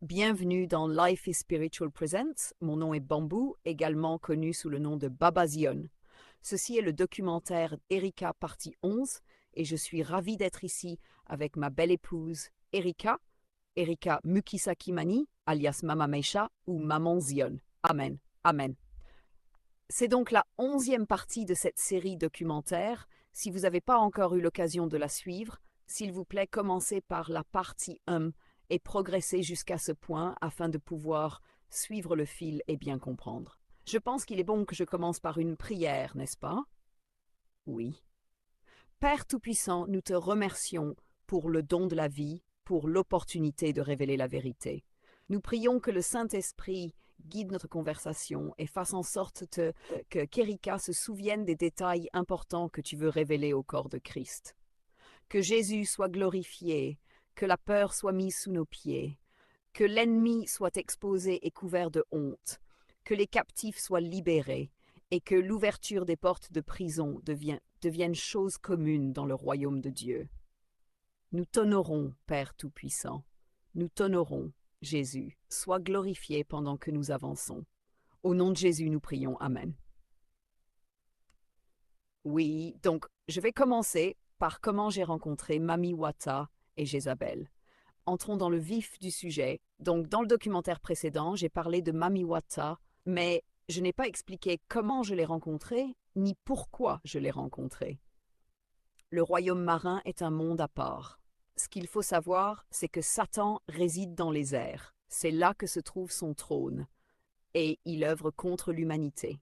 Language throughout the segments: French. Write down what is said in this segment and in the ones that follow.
Bienvenue dans Life is Spiritual Presents. Mon nom est Bambou, également connu sous le nom de Baba Zion. Ceci est le documentaire Erika partie 11 et je suis ravie d'être ici avec ma belle épouse Erika, Erika Mukisakimani, alias Mama Meisha ou Maman Zion. Amen. Amen. C'est donc la 11e partie de cette série documentaire. Si vous n'avez pas encore eu l'occasion de la suivre, s'il vous plaît, commencez par la partie 1 et progressez jusqu'à ce point afin de pouvoir suivre le fil et bien comprendre. Je pense qu'il est bon que je commence par une prière, n'est-ce pas? Oui. Père Tout-Puissant, nous te remercions pour le don de la vie, pour l'opportunité de révéler la vérité. Nous prions que le Saint-Esprit guide notre conversation et fasse en sorte que Kerika se souvienne des détails importants que tu veux révéler au corps de Christ. Que Jésus soit glorifié, que la peur soit mise sous nos pieds, que l'ennemi soit exposé et couvert de honte, que les captifs soient libérés et que l'ouverture des portes de prison devienne chose commune dans le royaume de Dieu. Nous t'honorons, Père Tout-Puissant. Nous t'honorons, Jésus. Sois glorifié pendant que nous avançons. Au nom de Jésus, nous prions. Amen. Oui, donc je vais commencer par comment j'ai rencontré Mami Wata et Jézabel. Entrons dans le vif du sujet. Donc, dans le documentaire précédent, j'ai parlé de Mami Wata, mais je n'ai pas expliqué comment je l'ai rencontré, ni pourquoi je l'ai rencontré. Le royaume marin est un monde à part. Ce qu'il faut savoir, c'est que Satan réside dans les airs. C'est là que se trouve son trône, et il œuvre contre l'humanité.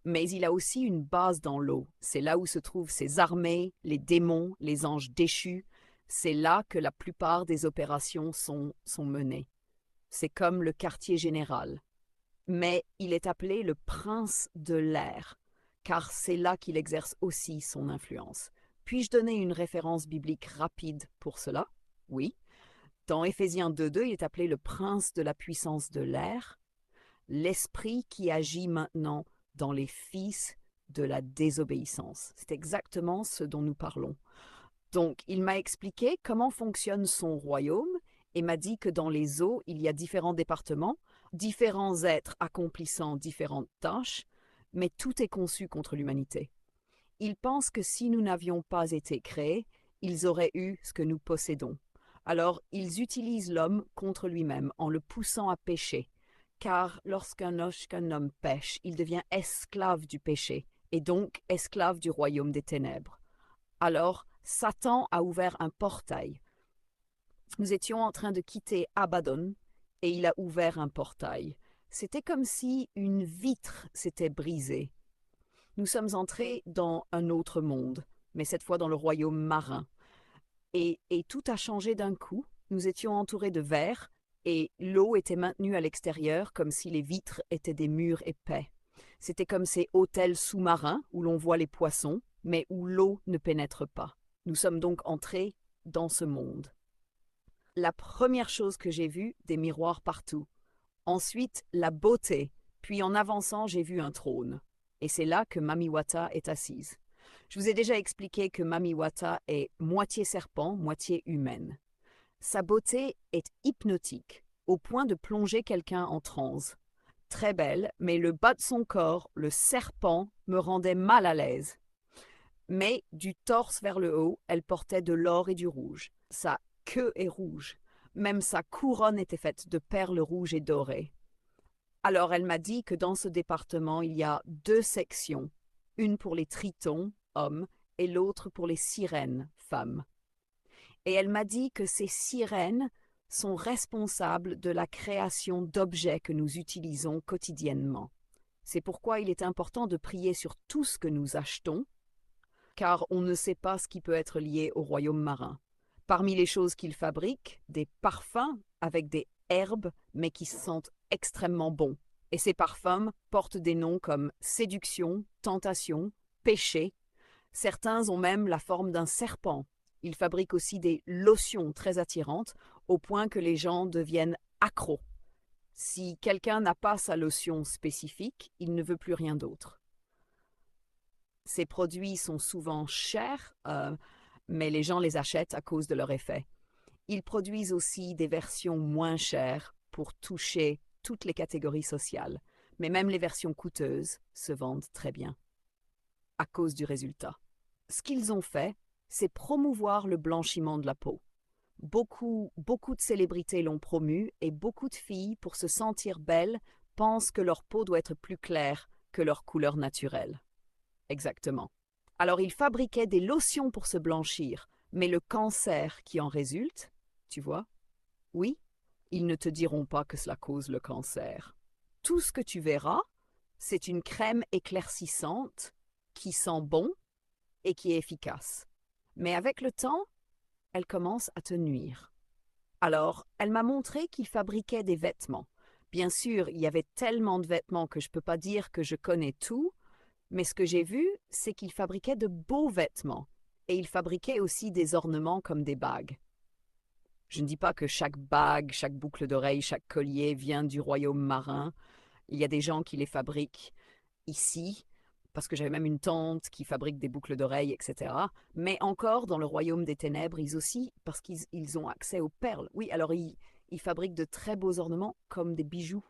Mais il a aussi une base dans l'eau. C'est là où se trouvent ses armées, les démons, les anges déchus. C'est là que la plupart des opérations sont menées. C'est comme le quartier général. Mais il est appelé le prince de l'air, car c'est là qu'il exerce aussi son influence. Puis-je donner une référence biblique rapide pour cela? Oui. Dans Éphésiens 2.2, il est appelé le prince de la puissance de l'air, l'esprit qui agit maintenant dans les fils de la désobéissance. C'est exactement ce dont nous parlons. Donc, il m'a expliqué comment fonctionne son royaume et m'a dit que dans les eaux, il y a différents départements, différents êtres accomplissant différentes tâches, mais tout est conçu contre l'humanité. Il pense que si nous n'avions pas été créés, ils auraient eu ce que nous possédons. Alors, ils utilisent l'homme contre lui-même en le poussant à pécher, car lorsqu'un homme pêche, il devient esclave du péché, et donc esclave du royaume des ténèbres. Alors, Satan a ouvert un portail. Nous étions en train de quitter Abaddon, et il a ouvert un portail. C'était comme si une vitre s'était brisée. Nous sommes entrés dans un autre monde, mais cette fois dans le royaume marin. Et tout a changé d'un coup. Nous étions entourés de verre, et l'eau était maintenue à l'extérieur comme si les vitres étaient des murs épais. C'était comme ces hôtels sous-marins où l'on voit les poissons, mais où l'eau ne pénètre pas. Nous sommes donc entrés dans ce monde. La première chose que j'ai vue, des miroirs partout. Ensuite, la beauté. Puis en avançant, j'ai vu un trône. Et c'est là que Mami Wata est assise. Je vous ai déjà expliqué que Mami Wata est moitié serpent, moitié humaine. Sa beauté est hypnotique, au point de plonger quelqu'un en transe. Très belle, mais le bas de son corps, le serpent, me rendait mal à l'aise. Mais du torse vers le haut, elle portait de l'or et du rouge. Sa queue est rouge. Même sa couronne était faite de perles rouges et dorées. Alors elle m'a dit que dans ce département, il y a 2 sections, une pour les tritons, hommes, et l'autre pour les sirènes, femmes. Et elle m'a dit que ces sirènes sont responsables de la création d'objets que nous utilisons quotidiennement. C'est pourquoi il est important de prier sur tout ce que nous achetons, car on ne sait pas ce qui peut être lié au royaume marin. Parmi les choses qu'ils fabriquent, des parfums avec des herbes, mais qui sentent extrêmement bons. Et ces parfums portent des noms comme séduction, tentation, péché. Certains ont même la forme d'un serpent. Ils fabriquent aussi des lotions très attirantes, au point que les gens deviennent accros. Si quelqu'un n'a pas sa lotion spécifique, il ne veut plus rien d'autre. Ces produits sont souvent chers, mais les gens les achètent à cause de leur effet. Ils produisent aussi des versions moins chères pour toucher toutes les catégories sociales, mais même les versions coûteuses se vendent très bien à cause du résultat. Ce qu'ils ont fait, c'est promouvoir le blanchiment de la peau. Beaucoup de célébrités l'ont promu et beaucoup de filles, pour se sentir belles, pensent que leur peau doit être plus claire que leur couleur naturelle. Exactement. Alors ils fabriquaient des lotions pour se blanchir, mais le cancer qui en résulte, tu vois, oui, ils ne te diront pas que cela cause le cancer. Tout ce que tu verras, c'est une crème éclaircissante qui sent bon et qui est efficace. Mais avec le temps, elle commence à te nuire. Alors, elle m'a montré qu'il fabriquait des vêtements. Bien sûr, il y avait tellement de vêtements que je ne peux pas dire que je connais tout, mais ce que j'ai vu, c'est qu'il fabriquait de beaux vêtements. Et il fabriquait aussi des ornements comme des bagues. Je ne dis pas que chaque bague, chaque boucle d'oreille, chaque collier vient du royaume marin. Il y a des gens qui les fabriquent ici, parce que j'avais même une tante qui fabrique des boucles d'oreilles, etc. Mais encore, dans le royaume des ténèbres, ils aussi, parce qu'ils ont accès aux perles. Oui, alors ils fabriquent de très beaux ornements, comme des bijoux.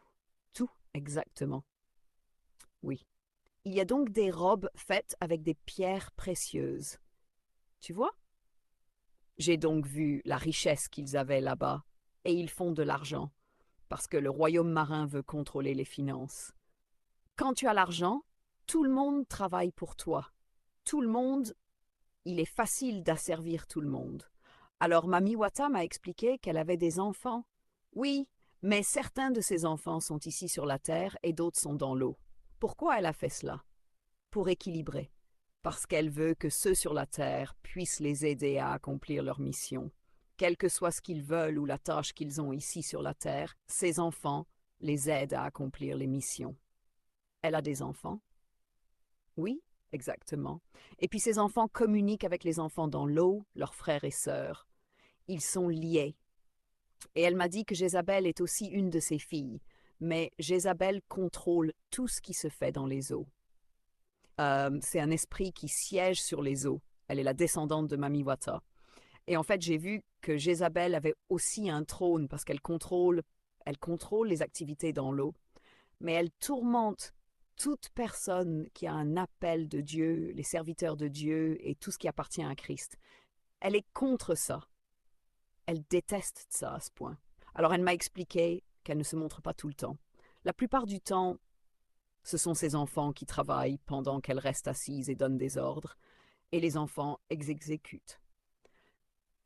Tout, exactement. Oui. Il y a donc des robes faites avec des pierres précieuses. Tu vois? J'ai donc vu la richesse qu'ils avaient là-bas, et ils font de l'argent, parce que le royaume marin veut contrôler les finances. Quand tu as l'argent, tout le monde travaille pour toi. Tout le monde, il est facile d'asservir tout le monde. Alors Mami Wata m'a expliqué qu'elle avait des enfants. Oui, mais certains de ses enfants sont ici sur la terre et d'autres sont dans l'eau. Pourquoi elle a fait cela? Pour équilibrer. Parce qu'elle veut que ceux sur la terre puissent les aider à accomplir leur mission. Quel que soit ce qu'ils veulent ou la tâche qu'ils ont ici sur la terre, ces enfants les aident à accomplir les missions. Elle a des enfants? Oui, exactement. Et puis ces enfants communiquent avec les enfants dans l'eau, leurs frères et sœurs. Ils sont liés. Et elle m'a dit que Jézabel est aussi une de ses filles, mais Jézabel contrôle tout ce qui se fait dans les eaux. C'est un esprit qui siège sur les eaux. Elle est la descendante de Mami Wata. Et en fait, j'ai vu que Jézabel avait aussi un trône parce elle contrôle les activités dans l'eau, mais elle tourmente toute personne qui a un appel de Dieu, les serviteurs de Dieu et tout ce qui appartient à Christ. Elle est contre ça. Elle déteste ça à ce point. Alors elle m'a expliqué qu'elle ne se montre pas tout le temps. La plupart du temps, ce sont ses enfants qui travaillent pendant qu'elle reste assise et donne des ordres, et les enfants exécutent.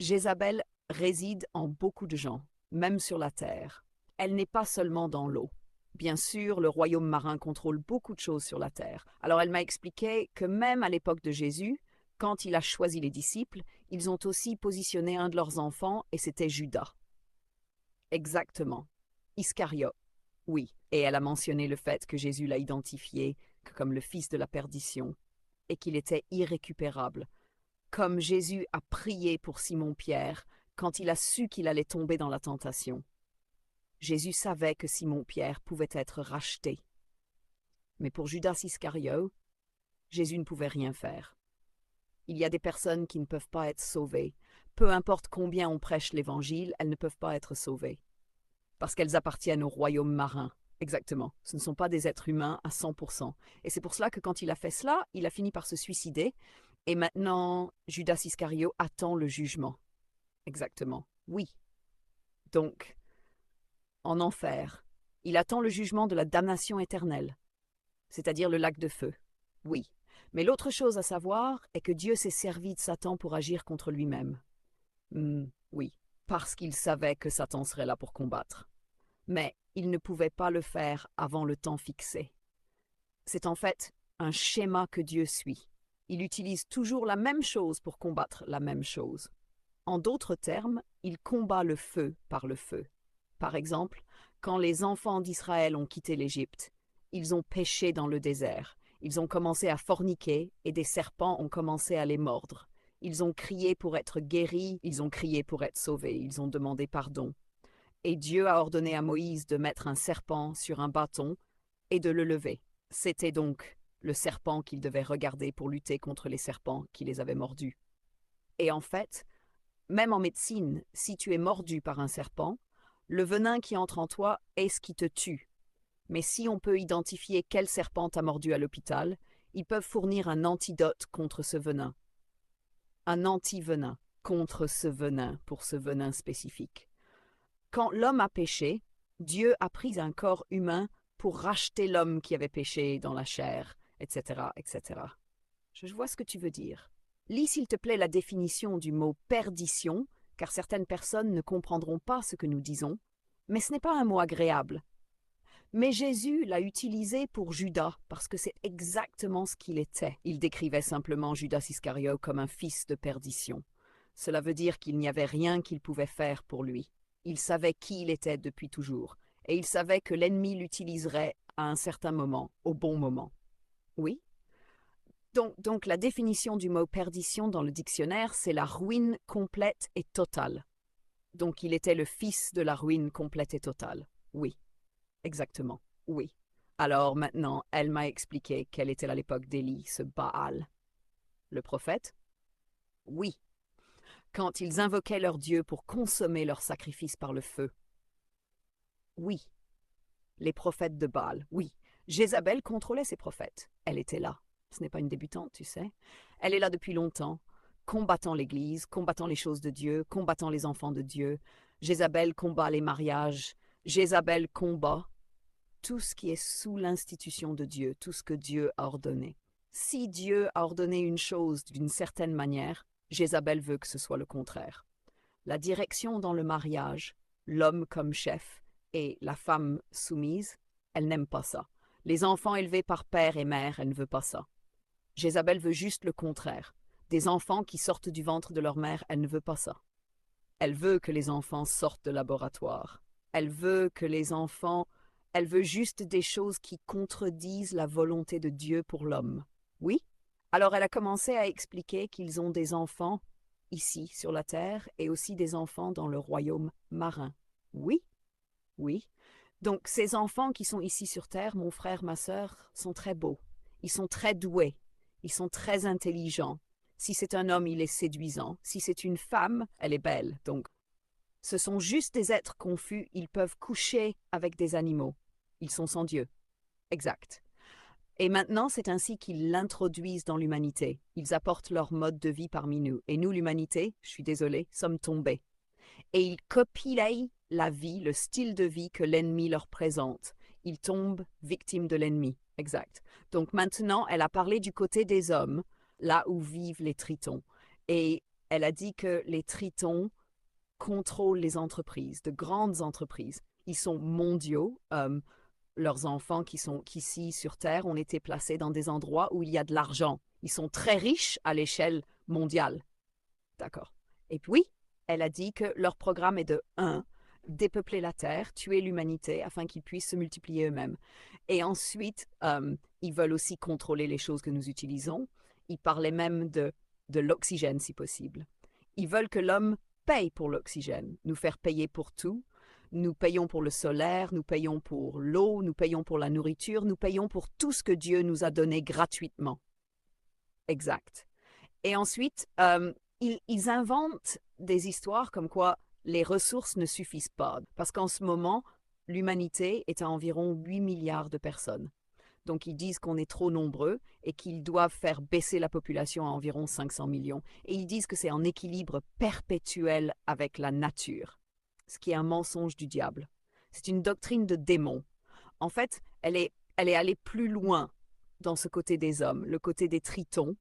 Jézabel réside en beaucoup de gens, même sur la terre. Elle n'est pas seulement dans l'eau. Bien sûr, le royaume marin contrôle beaucoup de choses sur la terre. Alors elle m'a expliqué que même à l'époque de Jésus, quand il a choisi les disciples, ils ont aussi positionné un de leurs enfants et c'était Judas. Exactement. Iscariote. Oui, et elle a mentionné le fait que Jésus l'a identifié comme le fils de la perdition et qu'il était irrécupérable. Comme Jésus a prié pour Simon-Pierre quand il a su qu'il allait tomber dans la tentation. Jésus savait que Simon-Pierre pouvait être racheté. Mais pour Judas Iscariote, Jésus ne pouvait rien faire. Il y a des personnes qui ne peuvent pas être sauvées. Peu importe combien on prêche l'Évangile, elles ne peuvent pas être sauvées. Parce qu'elles appartiennent au royaume marin. Exactement. Ce ne sont pas des êtres humains à 100%. Et c'est pour cela que quand il a fait cela, il a fini par se suicider. Et maintenant, Judas Iscariote attend le jugement. Exactement. Oui. Donc, en enfer, il attend le jugement de la damnation éternelle, c'est-à-dire le lac de feu. Oui. Mais l'autre chose à savoir est que Dieu s'est servi de Satan pour agir contre lui-même. Oui, parce qu'il savait que Satan serait là pour combattre. Mais il ne pouvait pas le faire avant le temps fixé. C'est en fait un schéma que Dieu suit. Il utilise toujours la même chose pour combattre la même chose. En d'autres termes, il combat le feu par le feu. Par exemple, quand les enfants d'Israël ont quitté l'Égypte, ils ont péché dans le désert. Ils ont commencé à forniquer et des serpents ont commencé à les mordre. Ils ont crié pour être guéris, ils ont crié pour être sauvés, ils ont demandé pardon. Et Dieu a ordonné à Moïse de mettre un serpent sur un bâton et de le lever. C'était donc le serpent qu'il devait regarder pour lutter contre les serpents qui les avaient mordus. Et en fait, même en médecine, si tu es mordu par un serpent, le venin qui entre en toi est ce qui te tue. Mais si on peut identifier quel serpent t'a mordu à l'hôpital, ils peuvent fournir un antidote contre ce venin. Un antivenin contre ce venin, pour ce venin spécifique. Quand l'homme a péché, Dieu a pris un corps humain pour racheter l'homme qui avait péché dans la chair, etc., etc. Je vois ce que tu veux dire. Lis s'il te plaît la définition du mot perdition, car certaines personnes ne comprendront pas ce que nous disons, mais ce n'est pas un mot agréable. Mais Jésus l'a utilisé pour Judas, parce que c'est exactement ce qu'il était. Il décrivait simplement Judas Iscariote comme un fils de perdition. Cela veut dire qu'il n'y avait rien qu'il pouvait faire pour lui. Il savait qui il était depuis toujours, et il savait que l'ennemi l'utiliserait à un certain moment, au bon moment. Oui? Donc la définition du mot perdition dans le dictionnaire, c'est la ruine complète et totale. Donc il était le fils de la ruine complète et totale. Oui, exactement, oui. Alors maintenant, elle m'a expliqué quelle était à l'époque d'Élie, ce Baal. Le prophète? Oui. Quand ils invoquaient leur Dieu pour consommer leur sacrifice par le feu. Oui. Les prophètes de Baal, oui. Jézabel contrôlait ses prophètes. Elle était là. Ce n'est pas une débutante, tu sais. Elle est là depuis longtemps, combattant l'Église, combattant les choses de Dieu, combattant les enfants de Dieu. Jézabel combat les mariages. Jézabel combat tout ce qui est sous l'institution de Dieu, tout ce que Dieu a ordonné. Si Dieu a ordonné une chose d'une certaine manière, Jézabel veut que ce soit le contraire. La direction dans le mariage, l'homme comme chef et la femme soumise, elle n'aime pas ça. Les enfants élevés par père et mère, elle ne veut pas ça. Jézabel veut juste le contraire. Des enfants qui sortent du ventre de leur mère, elle ne veut pas ça. Elle veut que les enfants sortent de laboratoire. Elle veut que les enfants... Elle veut juste des choses qui contredisent la volonté de Dieu pour l'homme. Oui? Alors elle a commencé à expliquer qu'ils ont des enfants ici sur la terre et aussi des enfants dans le royaume marin. Oui? Oui. Donc ces enfants qui sont ici sur terre, mon frère, ma sœur, sont très beaux. Ils sont très doués. Ils sont très intelligents. Si c'est un homme, il est séduisant. Si c'est une femme, elle est belle. Donc, ce sont juste des êtres confus. Ils peuvent coucher avec des animaux. Ils sont sans Dieu. Exact. Et maintenant, c'est ainsi qu'ils l'introduisent dans l'humanité. Ils apportent leur mode de vie parmi nous. Et nous, l'humanité, je suis désolée, sommes tombés. Et ils copient la vie, le style de vie que l'ennemi leur présente. Ils tombent victimes de l'ennemi. Exact. Donc maintenant, elle a parlé du côté des hommes, là où vivent les tritons. Et elle a dit que les tritons contrôlent les entreprises, de grandes entreprises. Ils sont mondiaux. Leurs enfants qui sont ici sur Terre ont été placés dans des endroits où il y a de l'argent. Ils sont très riches à l'échelle mondiale. D'accord. Et puis, elle a dit que leur programme est de 1, dépeupler la Terre, tuer l'humanité afin qu'ils puissent se multiplier eux-mêmes. Et ensuite, ils veulent aussi contrôler les choses que nous utilisons. Ils parlaient même de l'oxygène, si possible. Ils veulent que l'homme paye pour l'oxygène, nous faire payer pour tout. Nous payons pour le solaire, nous payons pour l'eau, nous payons pour la nourriture, nous payons pour tout ce que Dieu nous a donné gratuitement. Exact. Et ensuite, ils inventent des histoires comme quoi les ressources ne suffisent pas. Parce qu'en ce moment, l'humanité est à environ 8 milliards de personnes. Donc ils disent qu'on est trop nombreux et qu'ils doivent faire baisser la population à environ 500 millions. Et ils disent que c'est en équilibre perpétuel avec la nature, ce qui est un mensonge du diable. C'est une doctrine de démon. En fait, elle est allée plus loin dans ce côté des hommes, le côté des tritons.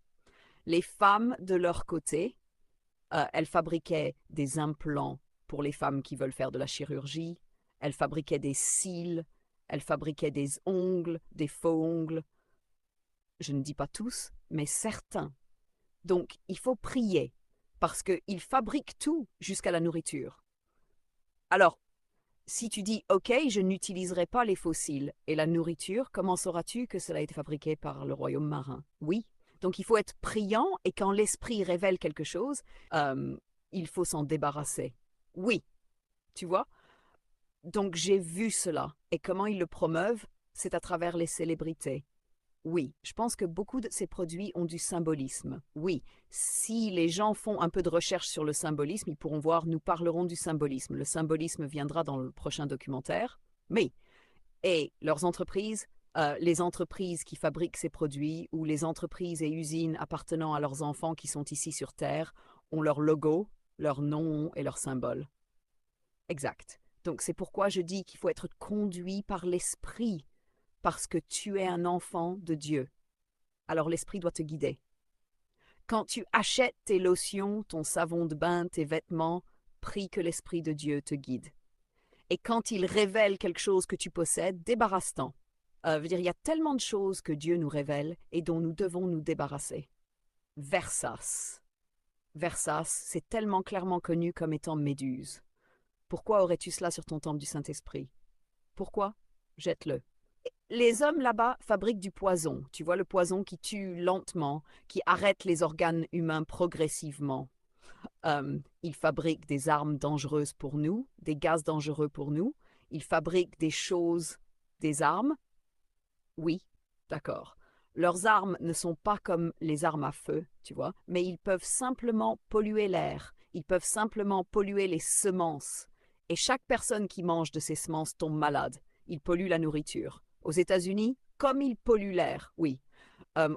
Les femmes, de leur côté, elles fabriquaient des implants pour les femmes qui veulent faire de la chirurgie. Elles fabriquaient des cils. Elles fabriquaient des ongles, des faux ongles. Je ne dis pas tous, mais certains. Donc, il faut prier, parce qu'ils fabriquent tout jusqu'à la nourriture. Alors, si tu dis « Ok, je n'utiliserai pas les fossiles et la nourriture », comment sauras-tu que cela a été fabriqué par le royaume marin? Oui. Donc, il faut être priant et quand l'esprit révèle quelque chose, il faut s'en débarrasser. Oui. Tu vois? Donc, j'ai vu cela. Et comment ils le promeuvent? C'est à travers les célébrités. Oui, je pense que beaucoup de ces produits ont du symbolisme. Oui, si les gens font un peu de recherche sur le symbolisme, ils pourront voir, nous parlerons du symbolisme. Le symbolisme viendra dans le prochain documentaire. Mais, et leurs entreprises, les entreprises qui fabriquent ces produits ou les entreprises et usines appartenant à leurs enfants qui sont ici sur Terre ont leur logo, leur nom et leur symbole. Exact. Donc c'est pourquoi je dis qu'il faut être conduit par l'esprit, parce que tu es un enfant de Dieu. Alors l'esprit doit te guider. Quand tu achètes tes lotions, ton savon de bain, tes vêtements, prie que l'esprit de Dieu te guide. Et quand il révèle quelque chose que tu possèdes, débarrasse-t'en. Veut dire, il y a tellement de choses que Dieu nous révèle et dont nous devons nous débarrasser. Versas. Versas, c'est tellement clairement connu comme étant Méduse. Pourquoi aurais-tu cela sur ton temple du Saint-Esprit? Pourquoi? Jette-le. Les hommes là-bas fabriquent du poison. Tu vois le poison qui tue lentement, qui arrête les organes humains progressivement. Ils fabriquent des armes dangereuses pour nous, des gaz dangereux pour nous. Ils fabriquent des choses, des armes. Oui, d'accord. Leurs armes ne sont pas comme les armes à feu, tu vois, mais ils peuvent simplement polluer l'air. Ils peuvent simplement polluer les semences. Et chaque personne qui mange de ces semences tombe malade. Ils polluent la nourriture. Aux États-Unis, comme ils polluent l'air, oui.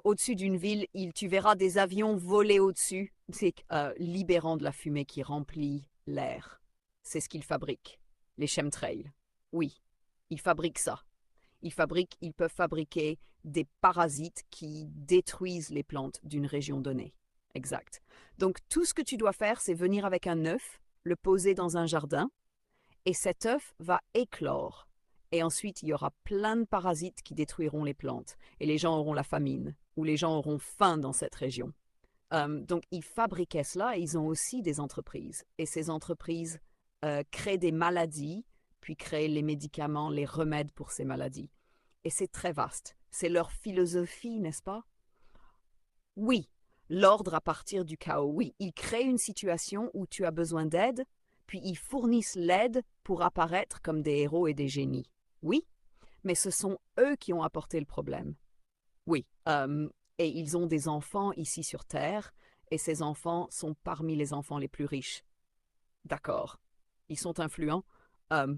Au-dessus d'une ville, tu verras des avions voler au-dessus, c'est libérant de la fumée qui remplit l'air. C'est ce qu'ils fabriquent, les chemtrails. Oui, ils fabriquent ça. Ils peuvent fabriquer des parasites qui détruisent les plantes d'une région donnée. Exact. Donc tout ce que tu dois faire, c'est venir avec un œuf, le poser dans un jardin, et cet œuf va éclore. Et ensuite, il y aura plein de parasites qui détruiront les plantes. Et les gens auront la famine, ou les gens auront faim dans cette région. Donc, ils fabriquaient cela et ils ont aussi des entreprises. Et ces entreprises créent des maladies, puis créent les médicaments, les remèdes pour ces maladies. Et c'est très vaste. C'est leur philosophie, n'est-ce pas? Oui, l'ordre à partir du chaos. Oui, ils créent une situation où tu as besoin d'aide, puis ils fournissent l'aide pour apparaître comme des héros et des génies. Oui, mais ce sont eux qui ont apporté le problème. Oui, et ils ont des enfants ici sur Terre, et ces enfants sont parmi les enfants les plus riches. D'accord. Ils sont influents. Euh,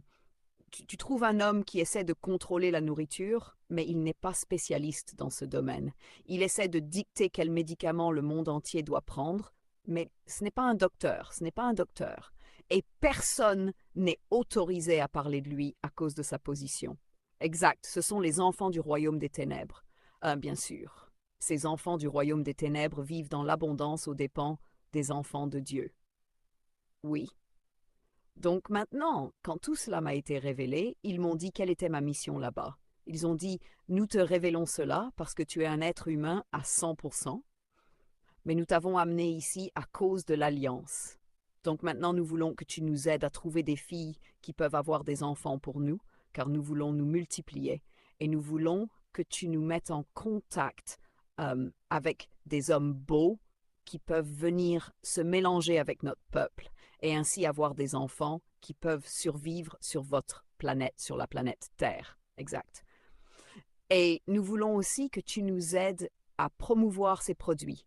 tu trouves un homme qui essaie de contrôler la nourriture, mais il n'est pas spécialiste dans ce domaine. Il essaie de dicter quels médicaments le monde entier doit prendre, mais ce n'est pas un docteur, ce n'est pas un docteur. Et personne n'est autorisé à parler de lui à cause de sa position. Exact, ce sont les enfants du royaume des ténèbres. Bien sûr, ces enfants du royaume des ténèbres vivent dans l'abondance aux dépens des enfants de Dieu. Oui. Donc maintenant, quand tout cela m'a été révélé, ils m'ont dit quelle était ma mission là-bas. Ils ont dit, nous te révélons cela parce que tu es un être humain à 100%, mais nous t'avons amené ici à cause de l'alliance. Donc maintenant, nous voulons que tu nous aides à trouver des filles qui peuvent avoir des enfants pour nous, car nous voulons nous multiplier. Et nous voulons que tu nous mettes en contact avec des hommes beaux qui peuvent venir se mélanger avec notre peuple et ainsi avoir des enfants qui peuvent survivre sur votre planète, sur la planète Terre. Exact. Et nous voulons aussi que tu nous aides à promouvoir ces produits.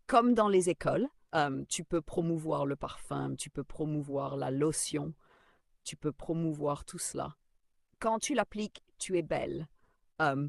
Comme dans les écoles, tu peux promouvoir le parfum, tu peux promouvoir la lotion, tu peux promouvoir tout cela. Quand tu l'appliques, tu es belle. Euh,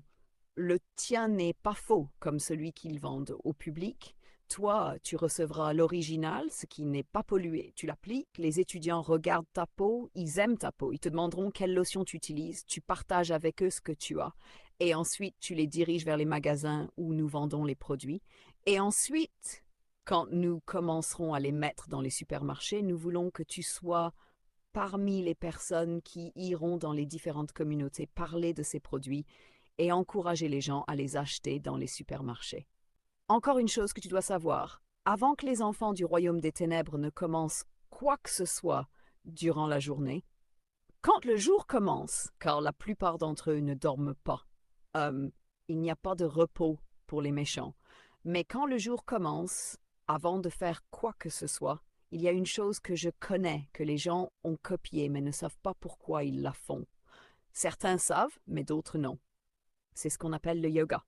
le tien n'est pas faux comme celui qu'ils vendent au public. Toi, tu recevras l'original, ce qui n'est pas pollué. Tu l'appliques, les étudiants regardent ta peau, ils aiment ta peau, ils te demanderont quelle lotion tu utilises, tu partages avec eux ce que tu as. Et ensuite, tu les diriges vers les magasins où nous vendons les produits. Et ensuite, quand nous commencerons à les mettre dans les supermarchés, nous voulons que tu sois parmi les personnes qui iront dans les différentes communautés parler de ces produits et encourager les gens à les acheter dans les supermarchés. Encore une chose que tu dois savoir, avant que les enfants du royaume des ténèbres ne commencent quoi que ce soit durant la journée, quand le jour commence, car la plupart d'entre eux ne dorment pas, euh, il n'y a pas de repos pour les méchants, mais quand le jour commence, avant de faire quoi que ce soit, il y a une chose que je connais, que les gens ont copiée mais ne savent pas pourquoi ils la font. Certains savent, mais d'autres non. C'est ce qu'on appelle le yoga.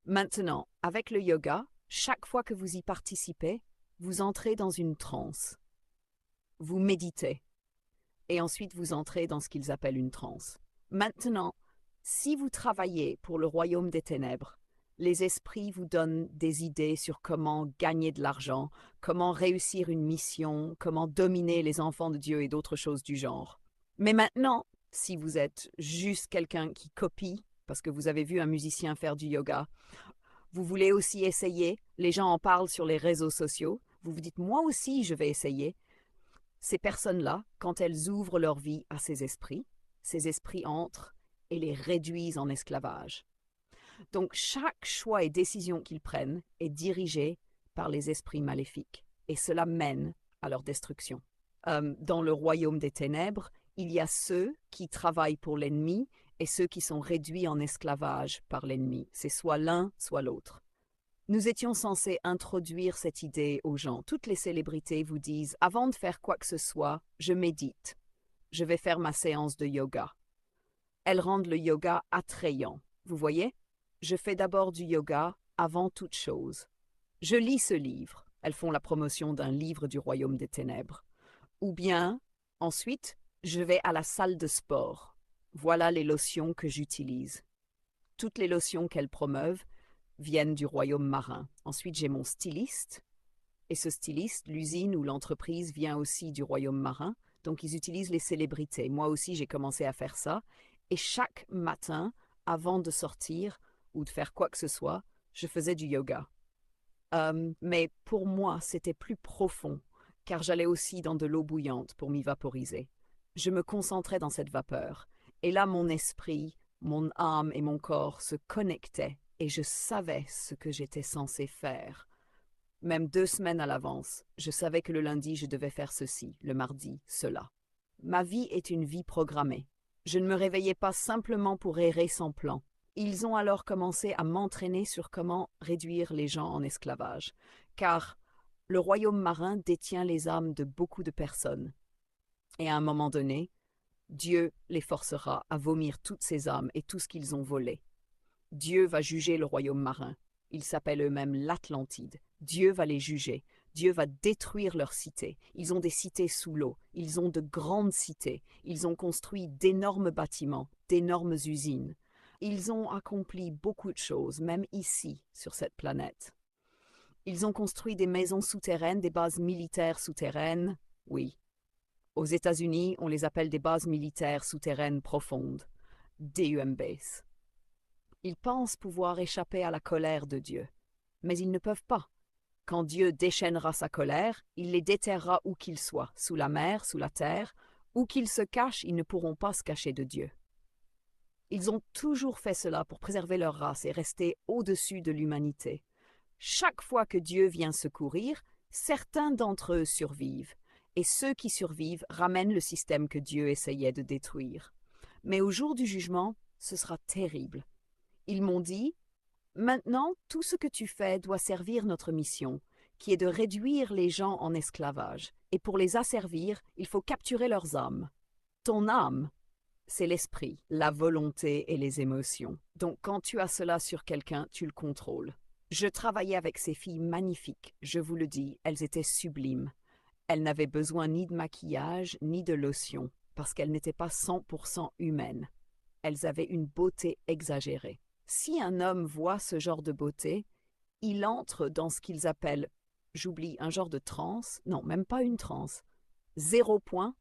Maintenant, avec le yoga, chaque fois que vous y participez, vous entrez dans une transe. Vous méditez. Et ensuite vous entrez dans ce qu'ils appellent une transe. Maintenant, si vous travaillez pour le royaume des ténèbres, les esprits vous donnent des idées sur comment gagner de l'argent, comment réussir une mission, comment dominer les enfants de Dieu et d'autres choses du genre. Mais maintenant, si vous êtes juste quelqu'un qui copie, parce que vous avez vu un musicien faire du yoga, vous voulez aussi essayer, les gens en parlent sur les réseaux sociaux, vous vous dites moi aussi je vais essayer. Ces personnes-là, quand elles ouvrent leur vie à ces esprits entrent et les réduisent en esclavage. Donc chaque choix et décision qu'ils prennent est dirigé par les esprits maléfiques et cela mène à leur destruction. Dans le royaume des ténèbres, il y a ceux qui travaillent pour l'ennemi et ceux qui sont réduits en esclavage par l'ennemi. C'est soit l'un, soit l'autre. Nous étions censés introduire cette idée aux gens. Toutes les célébrités vous disent « Avant de faire quoi que ce soit, je médite. Je vais faire ma séance de yoga. » Elles rendent le yoga attrayant. Vous voyez? Je fais d'abord du yoga avant toute chose. Je lis ce livre. Elles font la promotion d'un livre du royaume des ténèbres. Ou bien, ensuite, je vais à la salle de sport. Voilà les lotions que j'utilise. Toutes les lotions qu'elles promeuvent viennent du royaume marin. Ensuite, j'ai mon styliste. Et ce styliste, l'usine ou l'entreprise vient aussi du royaume marin. Donc, ils utilisent les célébrités. Moi aussi, j'ai commencé à faire ça. Et chaque matin, avant de sortir ou de faire quoi que ce soit, je faisais du yoga. Mais pour moi, c'était plus profond, car j'allais aussi dans de l'eau bouillante pour m'y vaporiser. Je me concentrais dans cette vapeur. Et là, mon esprit, mon âme et mon corps se connectaient et je savais ce que j'étais censé faire. Même 2 semaines à l'avance, je savais que le lundi, je devais faire ceci, le mardi, cela. Ma vie est une vie programmée. Je ne me réveillais pas simplement pour errer sans plan. Ils ont alors commencé à m'entraîner sur comment réduire les gens en esclavage, car le royaume marin détient les âmes de beaucoup de personnes. Et à un moment donné, Dieu les forcera à vomir toutes ces âmes et tout ce qu'ils ont volé. Dieu va juger le royaume marin. Ils s'appellent eux-mêmes l'Atlantide. Dieu va les juger. Dieu va détruire leurs cités. Ils ont des cités sous l'eau. Ils ont de grandes cités. Ils ont construit d'énormes bâtiments, d'énormes usines. Ils ont accompli beaucoup de choses, même ici, sur cette planète. Ils ont construit des maisons souterraines, des bases militaires souterraines. Oui. Aux États-Unis, on les appelle des bases militaires souterraines profondes. DUMBs. Ils pensent pouvoir échapper à la colère de Dieu. Mais ils ne peuvent pas. Quand Dieu déchaînera sa colère, il les déterrera où qu'ils soient, sous la mer, sous la terre. Où qu'ils se cachent, ils ne pourront pas se cacher de Dieu. Ils ont toujours fait cela pour préserver leur race et rester au-dessus de l'humanité. Chaque fois que Dieu vient secourir, certains d'entre eux survivent. Et ceux qui survivent ramènent le système que Dieu essayait de détruire. Mais au jour du jugement, ce sera terrible. Ils m'ont dit « Maintenant, tout ce que tu fais doit servir notre mission, qui est de réduire les gens en esclavage. Et pour les asservir, il faut capturer leurs âmes. Ton âme, c'est l'esprit, la volonté et les émotions. Donc quand tu as cela sur quelqu'un, tu le contrôles. Je travaillais avec ces filles magnifiques, je vous le dis, elles étaient sublimes. Elles n'avaient besoin ni de maquillage, ni de lotion, parce qu'elles n'étaient pas 100% humaines. Elles avaient une beauté exagérée. Si un homme voit ce genre de beauté, il entre dans ce qu'ils appellent, j'oublie, un genre de transe, non, même pas une transe, 0 point,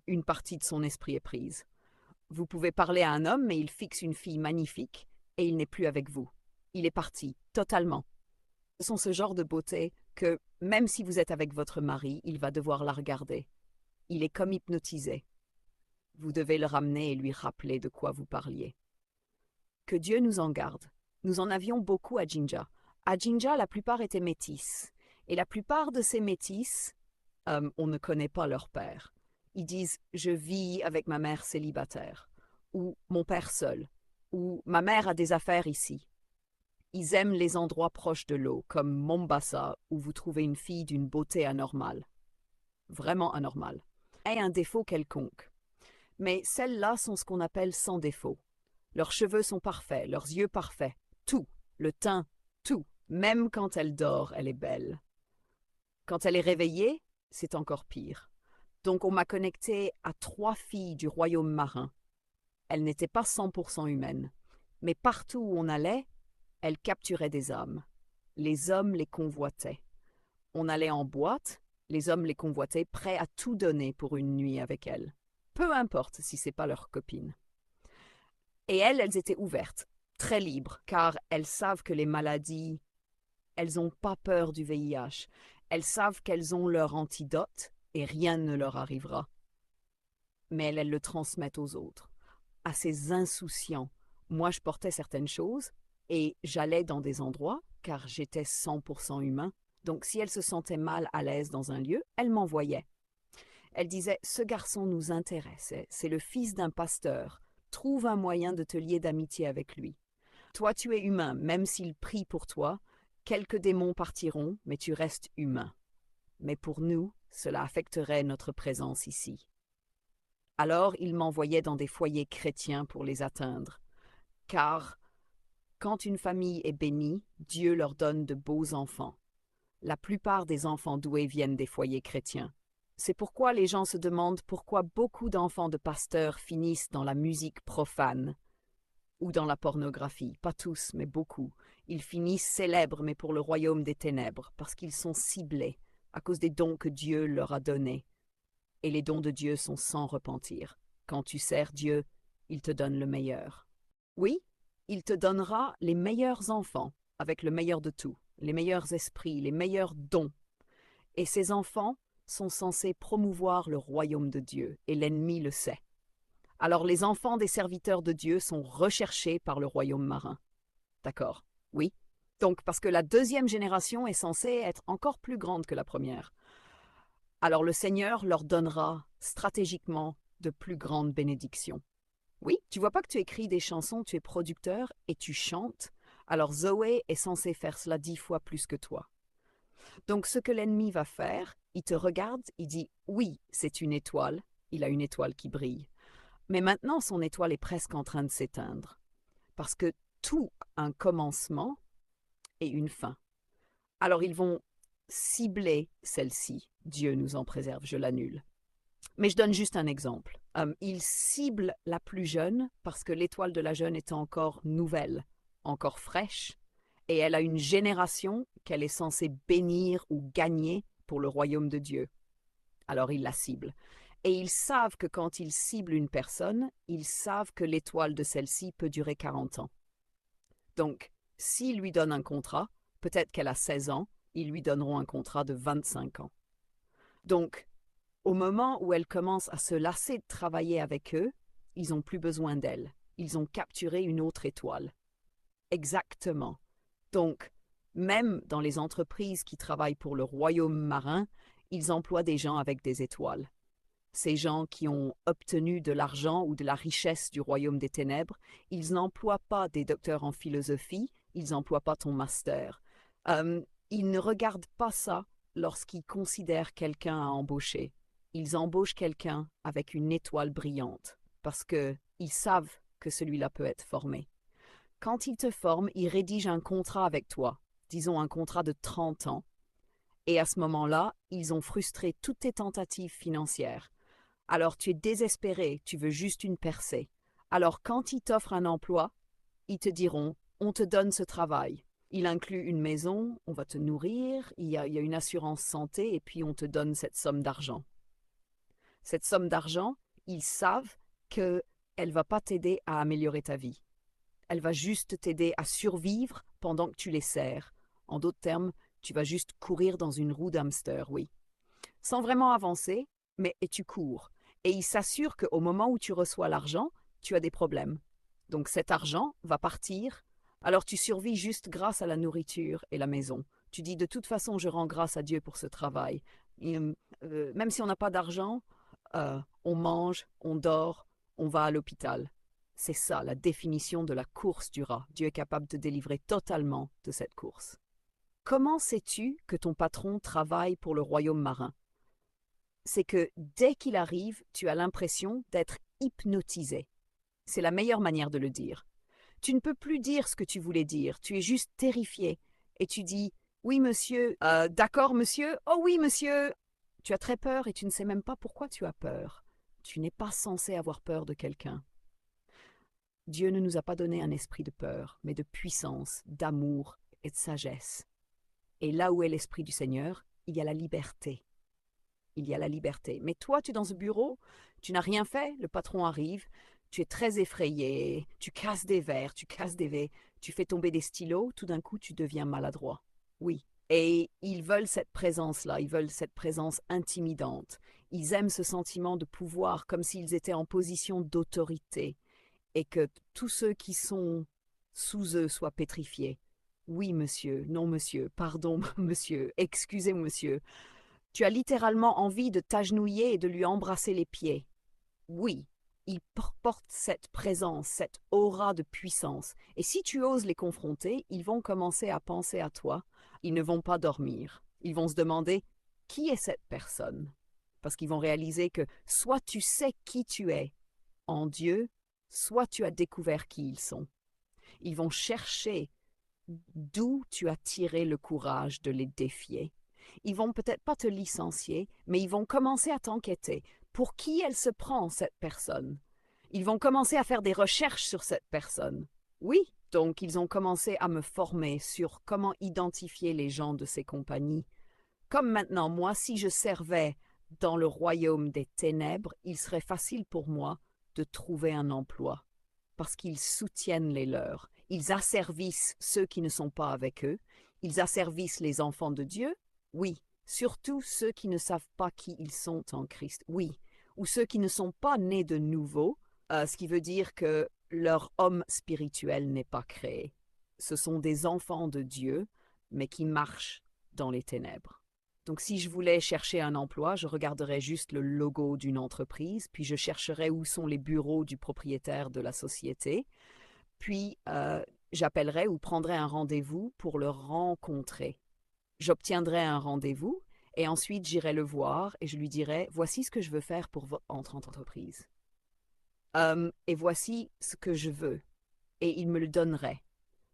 une partie de son esprit est prise. Vous pouvez parler à un homme, mais il fixe une fille magnifique et il n'est plus avec vous. Il est parti, totalement. Ce sont ce genre de beauté que, même si vous êtes avec votre mari, il va devoir la regarder. Il est comme hypnotisé. Vous devez le ramener et lui rappeler de quoi vous parliez. Que Dieu nous en garde. Nous en avions beaucoup à Jinja. À Jinja, la plupart étaient métis. Et la plupart de ces métis, on ne connaît pas leur père. Ils disent « je vis avec ma mère célibataire » ou « mon père seul » ou « ma mère a des affaires ici ». Ils aiment les endroits proches de l'eau, comme Mombasa, où vous trouvez une fille d'une beauté anormale. Vraiment anormale. Et un défaut quelconque. Mais celles-là sont ce qu'on appelle sans défaut. Leurs cheveux sont parfaits, leurs yeux parfaits, le teint, tout. Même quand elle dort, elle est belle. Quand elle est réveillée, c'est encore pire. Donc on m'a connectée à 3 filles du royaume marin. Elles n'étaient pas 100% humaines. Mais partout où on allait, elles capturaient des âmes. Les hommes les convoitaient. On allait en boîte, les hommes les convoitaient, prêts à tout donner pour une nuit avec elles. Peu importe si c'est pas leur copine. Et elles étaient ouvertes, très libres, car elles savent que les maladies, elles n'ont pas peur du VIH. Elles savent qu'elles ont leur antidote et rien ne leur arrivera. Mais elles le transmettent aux autres, à ces insouciants. Moi, je portais certaines choses et j'allais dans des endroits car j'étais 100% humain. Donc, si elles se sentaient mal à l'aise dans un lieu, elles m'envoyaient. Elles disaient « Ce garçon nous intéresse, c'est le fils d'un pasteur. Trouve un moyen de te lier d'amitié avec lui. Toi, tu es humain, même s'il prie pour toi. Quelques démons partiront, mais tu restes humain. Mais pour nous, cela affecterait notre présence ici. » Alors, ils m'envoyaient dans des foyers chrétiens pour les atteindre. Car, quand une famille est bénie, Dieu leur donne de beaux enfants. La plupart des enfants doués viennent des foyers chrétiens. C'est pourquoi les gens se demandent pourquoi beaucoup d'enfants de pasteurs finissent dans la musique profane ou dans la pornographie. Pas tous, mais beaucoup. Ils finissent célèbres, mais pour le royaume des ténèbres, parce qu'ils sont ciblés à cause des dons que Dieu leur a donnés. Et les dons de Dieu sont sans repentir. Quand tu sers Dieu, il te donne le meilleur. Oui, il te donnera les meilleurs enfants, avec le meilleur de tout, les meilleurs esprits, les meilleurs dons. Et ces enfants sont censés promouvoir le royaume de Dieu, et l'ennemi le sait. Alors les enfants des serviteurs de Dieu sont recherchés par le royaume marin. D'accord? Oui. Donc, parce que la deuxième génération est censée être encore plus grande que la première. Alors le Seigneur leur donnera stratégiquement de plus grandes bénédictions. Oui, tu vois pas que tu écris des chansons, tu es producteur et tu chantes. Alors Zoé est censée faire cela 10 fois plus que toi. Donc ce que l'ennemi va faire, il te regarde, il dit « Oui, c'est une étoile, il a une étoile qui brille. » Mais maintenant, son étoile est presque en train de s'éteindre. Parce que tout a un commencement et une fin. Alors ils vont cibler celle-ci. Dieu nous en préserve, je l'annule. Mais je donne juste un exemple. Ils ciblent la plus jeune parce que l'étoile de la jeune est encore nouvelle, encore fraîche, et elle a une génération qu'elle est censée bénir ou gagner pour le royaume de Dieu. Alors ils la ciblent. Et ils savent que quand ils ciblent une personne, ils savent que l'étoile de celle-ci peut durer 40 ans. Donc, s'ils lui donnent un contrat, peut-être qu'elle a 16 ans, ils lui donneront un contrat de 25 ans. Donc, au moment où elle commence à se lasser de travailler avec eux, ils n'ont plus besoin d'elle. Ils ont capturé une autre étoile. Exactement. Donc, même dans les entreprises qui travaillent pour le royaume marin, ils emploient des gens avec des étoiles. Ces gens qui ont obtenu de l'argent ou de la richesse du royaume des ténèbres, ils n'emploient pas des docteurs en philosophie, ils n'emploient pas ton master. Ils ne regardent pas ça lorsqu'ils considèrent quelqu'un à embaucher. Ils embauchent quelqu'un avec une étoile brillante parce qu'ils savent que celui-là peut être formé. Quand ils te forment, ils rédigent un contrat avec toi, disons un contrat de 30 ans. Et à ce moment-là, ils ont frustré toutes tes tentatives financières. Alors tu es désespéré, tu veux juste une percée. Alors quand ils t'offrent un emploi, ils te diront « on te donne ce travail ». Il inclut une maison, on va te nourrir, il y a une assurance santé et puis on te donne cette somme d'argent. Cette somme d'argent, ils savent qu'elle ne va pas t'aider à améliorer ta vie. Elle va juste t'aider à survivre pendant que tu les sers. En d'autres termes, tu vas juste courir dans une roue d'hamster, oui. Sans vraiment avancer, mais et tu cours. Et il s'assure qu'au moment où tu reçois l'argent, tu as des problèmes. Donc cet argent va partir, alors tu survis juste grâce à la nourriture et la maison. Tu dis de toute façon, je rends grâce à Dieu pour ce travail. Et, même si on n'a pas d'argent, on mange, on dort, on va à l'hôpital. C'est ça la définition de la course du rat. Dieu est capable de te délivrer totalement de cette course. Comment sais-tu que ton patron travaille pour le royaume marin? C'est que dès qu'il arrive, tu as l'impression d'être hypnotisé. C'est la meilleure manière de le dire. Tu ne peux plus dire ce que tu voulais dire, tu es juste terrifié. Et tu dis, oui monsieur, d'accord monsieur, oh oui monsieur. Tu as très peur et tu ne sais même pas pourquoi tu as peur. Tu n'es pas censé avoir peur de quelqu'un. Dieu ne nous a pas donné un esprit de peur, mais de puissance, d'amour et de sagesse. Et là où est l'esprit du Seigneur, il y a la liberté. Il y a la liberté. Mais toi, tu es dans ce bureau, tu n'as rien fait, le patron arrive, tu es très effrayé, tu casses des verres, tu casses des verres, tu fais tomber des stylos, tout d'un coup, tu deviens maladroit. Oui. Et ils veulent cette présence-là, ils veulent cette présence intimidante. Ils aiment ce sentiment de pouvoir, comme s'ils étaient en position d'autorité, et que tous ceux qui sont sous eux soient pétrifiés. Oui, monsieur, non, monsieur, pardon, monsieur, excusez, monsieur. Tu as littéralement envie de t'agenouiller et de lui embrasser les pieds. Oui, ils portent cette présence, cette aura de puissance. Et si tu oses les confronter, ils vont commencer à penser à toi. Ils ne vont pas dormir. Ils vont se demander qui est cette personne. Parce qu'ils vont réaliser que soit tu sais qui tu es en Dieu, soit tu as découvert qui ils sont. Ils vont chercher d'où tu as tiré le courage de les défier. Ils vont peut-être pas te licencier, mais ils vont commencer à t'enquêter. Pour qui elle se prend, cette personne? Ils vont commencer à faire des recherches sur cette personne. Oui, donc ils ont commencé à me former sur comment identifier les gens de ces compagnies. Comme maintenant, moi, si je servais dans le royaume des ténèbres, il serait facile pour moi de trouver un emploi, parce qu'ils soutiennent les leurs. Ils asservissent ceux qui ne sont pas avec eux. Ils asservissent les enfants de Dieu. Oui, surtout ceux qui ne savent pas qui ils sont en Christ. Oui, ou ceux qui ne sont pas nés de nouveau, ce qui veut dire que leur homme spirituel n'est pas créé. Ce sont des enfants de Dieu, mais qui marchent dans les ténèbres. Donc si je voulais chercher un emploi, je regarderais juste le logo d'une entreprise, puis je chercherais où sont les bureaux du propriétaire de la société, puis j'appellerais ou prendrais un rendez-vous pour le rencontrer. J'obtiendrais un rendez-vous et ensuite j'irais le voir et je lui dirais, voici ce que je veux faire pour votre entreprise. Et voici ce que je veux. Et il me le donnerait.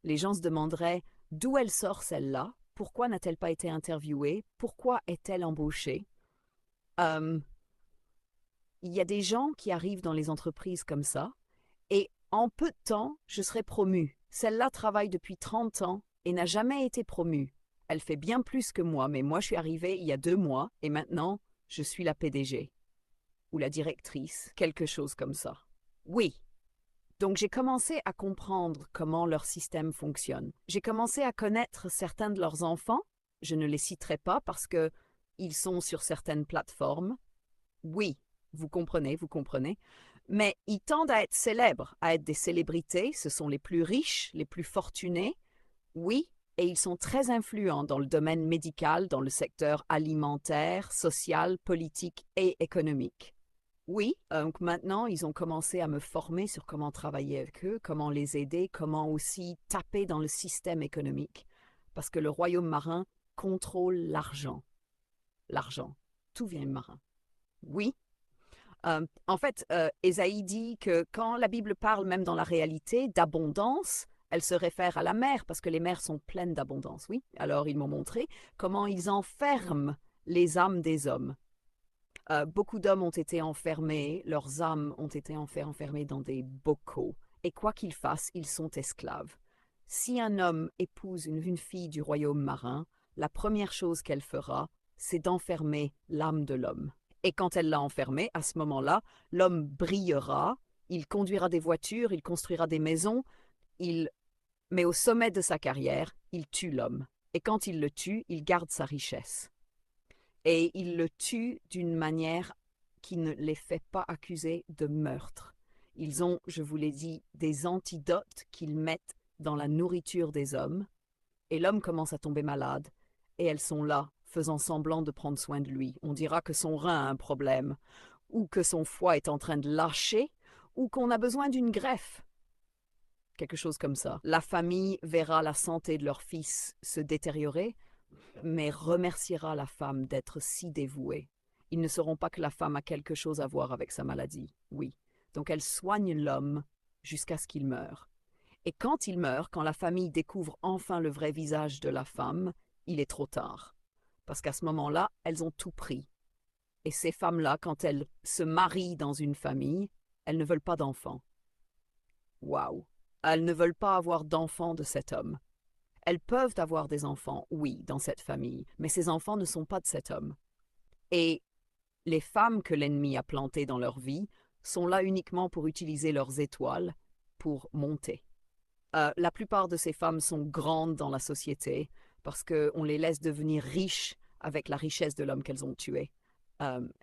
Les gens se demanderaient d'où elle sort celle-là, pourquoi n'a-t-elle pas été interviewée, pourquoi est-elle embauchée. Il y a des gens qui arrivent dans les entreprises comme ça, et en peu de temps, je serai promue. Celle-là travaille depuis 30 ans et n'a jamais été promue. Elle fait bien plus que moi, mais moi je suis arrivée il y a 2 mois, et maintenant, je suis la PDG. Ou la directrice, quelque chose comme ça. Oui. Donc j'ai commencé à comprendre comment leur système fonctionne. J'ai commencé à connaître certains de leurs enfants. Je ne les citerai pas parce que ils sont sur certaines plateformes. Oui, vous comprenez, vous comprenez. Mais ils tendent à être célèbres, à être des célébrités. Ce sont les plus riches, les plus fortunés. Oui, et ils sont très influents dans le domaine médical, dans le secteur alimentaire, social, politique et économique. Oui, donc maintenant, ils ont commencé à me former sur comment travailler avec eux, comment les aider, comment aussi taper dans le système économique. Parce que le royaume marin contrôle l'argent. L'argent. Tout vient marin. Oui. En fait, Ésaïe dit que quand la Bible parle, même dans la réalité, d'abondance, elle se réfère à la mer, parce que les mers sont pleines d'abondance, oui. Alors, ils m'ont montré comment ils enferment les âmes des hommes. Beaucoup d'hommes ont été enfermés, leurs âmes ont été enfermées dans des bocaux. Et quoi qu'ils fassent, ils sont esclaves. Si un homme épouse une fille du royaume marin, la première chose qu'elle fera, c'est d'enfermer l'âme de l'homme. Et quand elle l'a enfermé, à ce moment-là, l'homme brillera, il conduira des voitures, il construira des maisons, mais au sommet de sa carrière, il tue l'homme. Et quand il le tue, il garde sa richesse. Et il le tue d'une manière qui ne les fait pas accuser de meurtre. Ils ont, je vous l'ai dit, des antidotes qu'ils mettent dans la nourriture des hommes, et l'homme commence à tomber malade, et elles sont là, faisant semblant de prendre soin de lui. On dira que son rein a un problème, ou que son foie est en train de lâcher, ou qu'on a besoin d'une greffe. Quelque chose comme ça. La famille verra la santé de leur fils se détériorer, mais remerciera la femme d'être si dévouée. Ils ne sauront pas que la femme a quelque chose à voir avec sa maladie, oui. Donc elle soigne l'homme jusqu'à ce qu'il meure. Et quand il meurt, quand la famille découvre enfin le vrai visage de la femme, il est trop tard. Parce qu'à ce moment-là, elles ont tout pris. Et ces femmes-là, quand elles se marient dans une famille, elles ne veulent pas d'enfants. Waouh! Elles ne veulent pas avoir d'enfants de cet homme. Elles peuvent avoir des enfants, oui, dans cette famille, mais ces enfants ne sont pas de cet homme. Et les femmes que l'ennemi a plantées dans leur vie sont là uniquement pour utiliser leurs étoiles pour monter. La plupart de ces femmes sont grandes dans la société parce qu'on les laisse devenir riches avec la richesse de l'homme qu'elles ont tué.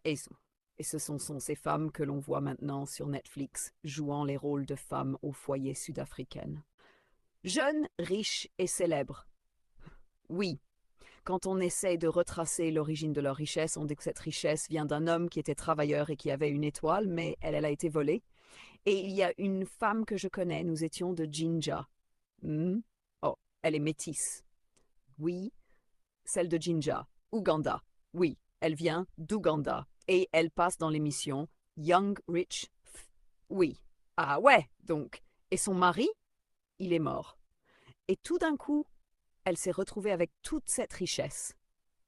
Et ce sont ces femmes que l'on voit maintenant sur Netflix jouant les rôles de femmes au foyer sud-africaines. Jeunes, riches et célèbres. Oui, quand on essaie de retracer l'origine de leur richesse, on dit que cette richesse vient d'un homme qui était travailleur et qui avait une étoile, mais elle a été volée. Et il y a une femme que je connais, nous étions de Jinja. Oh, elle est métisse. Oui, celle de Jinja. Ouganda. Oui, elle vient d'Ouganda. Et elle passe dans l'émission Young Rich. Oui. Ah ouais, donc. Et son mari, il est mort. Et tout d'un coup, elle s'est retrouvée avec toute cette richesse.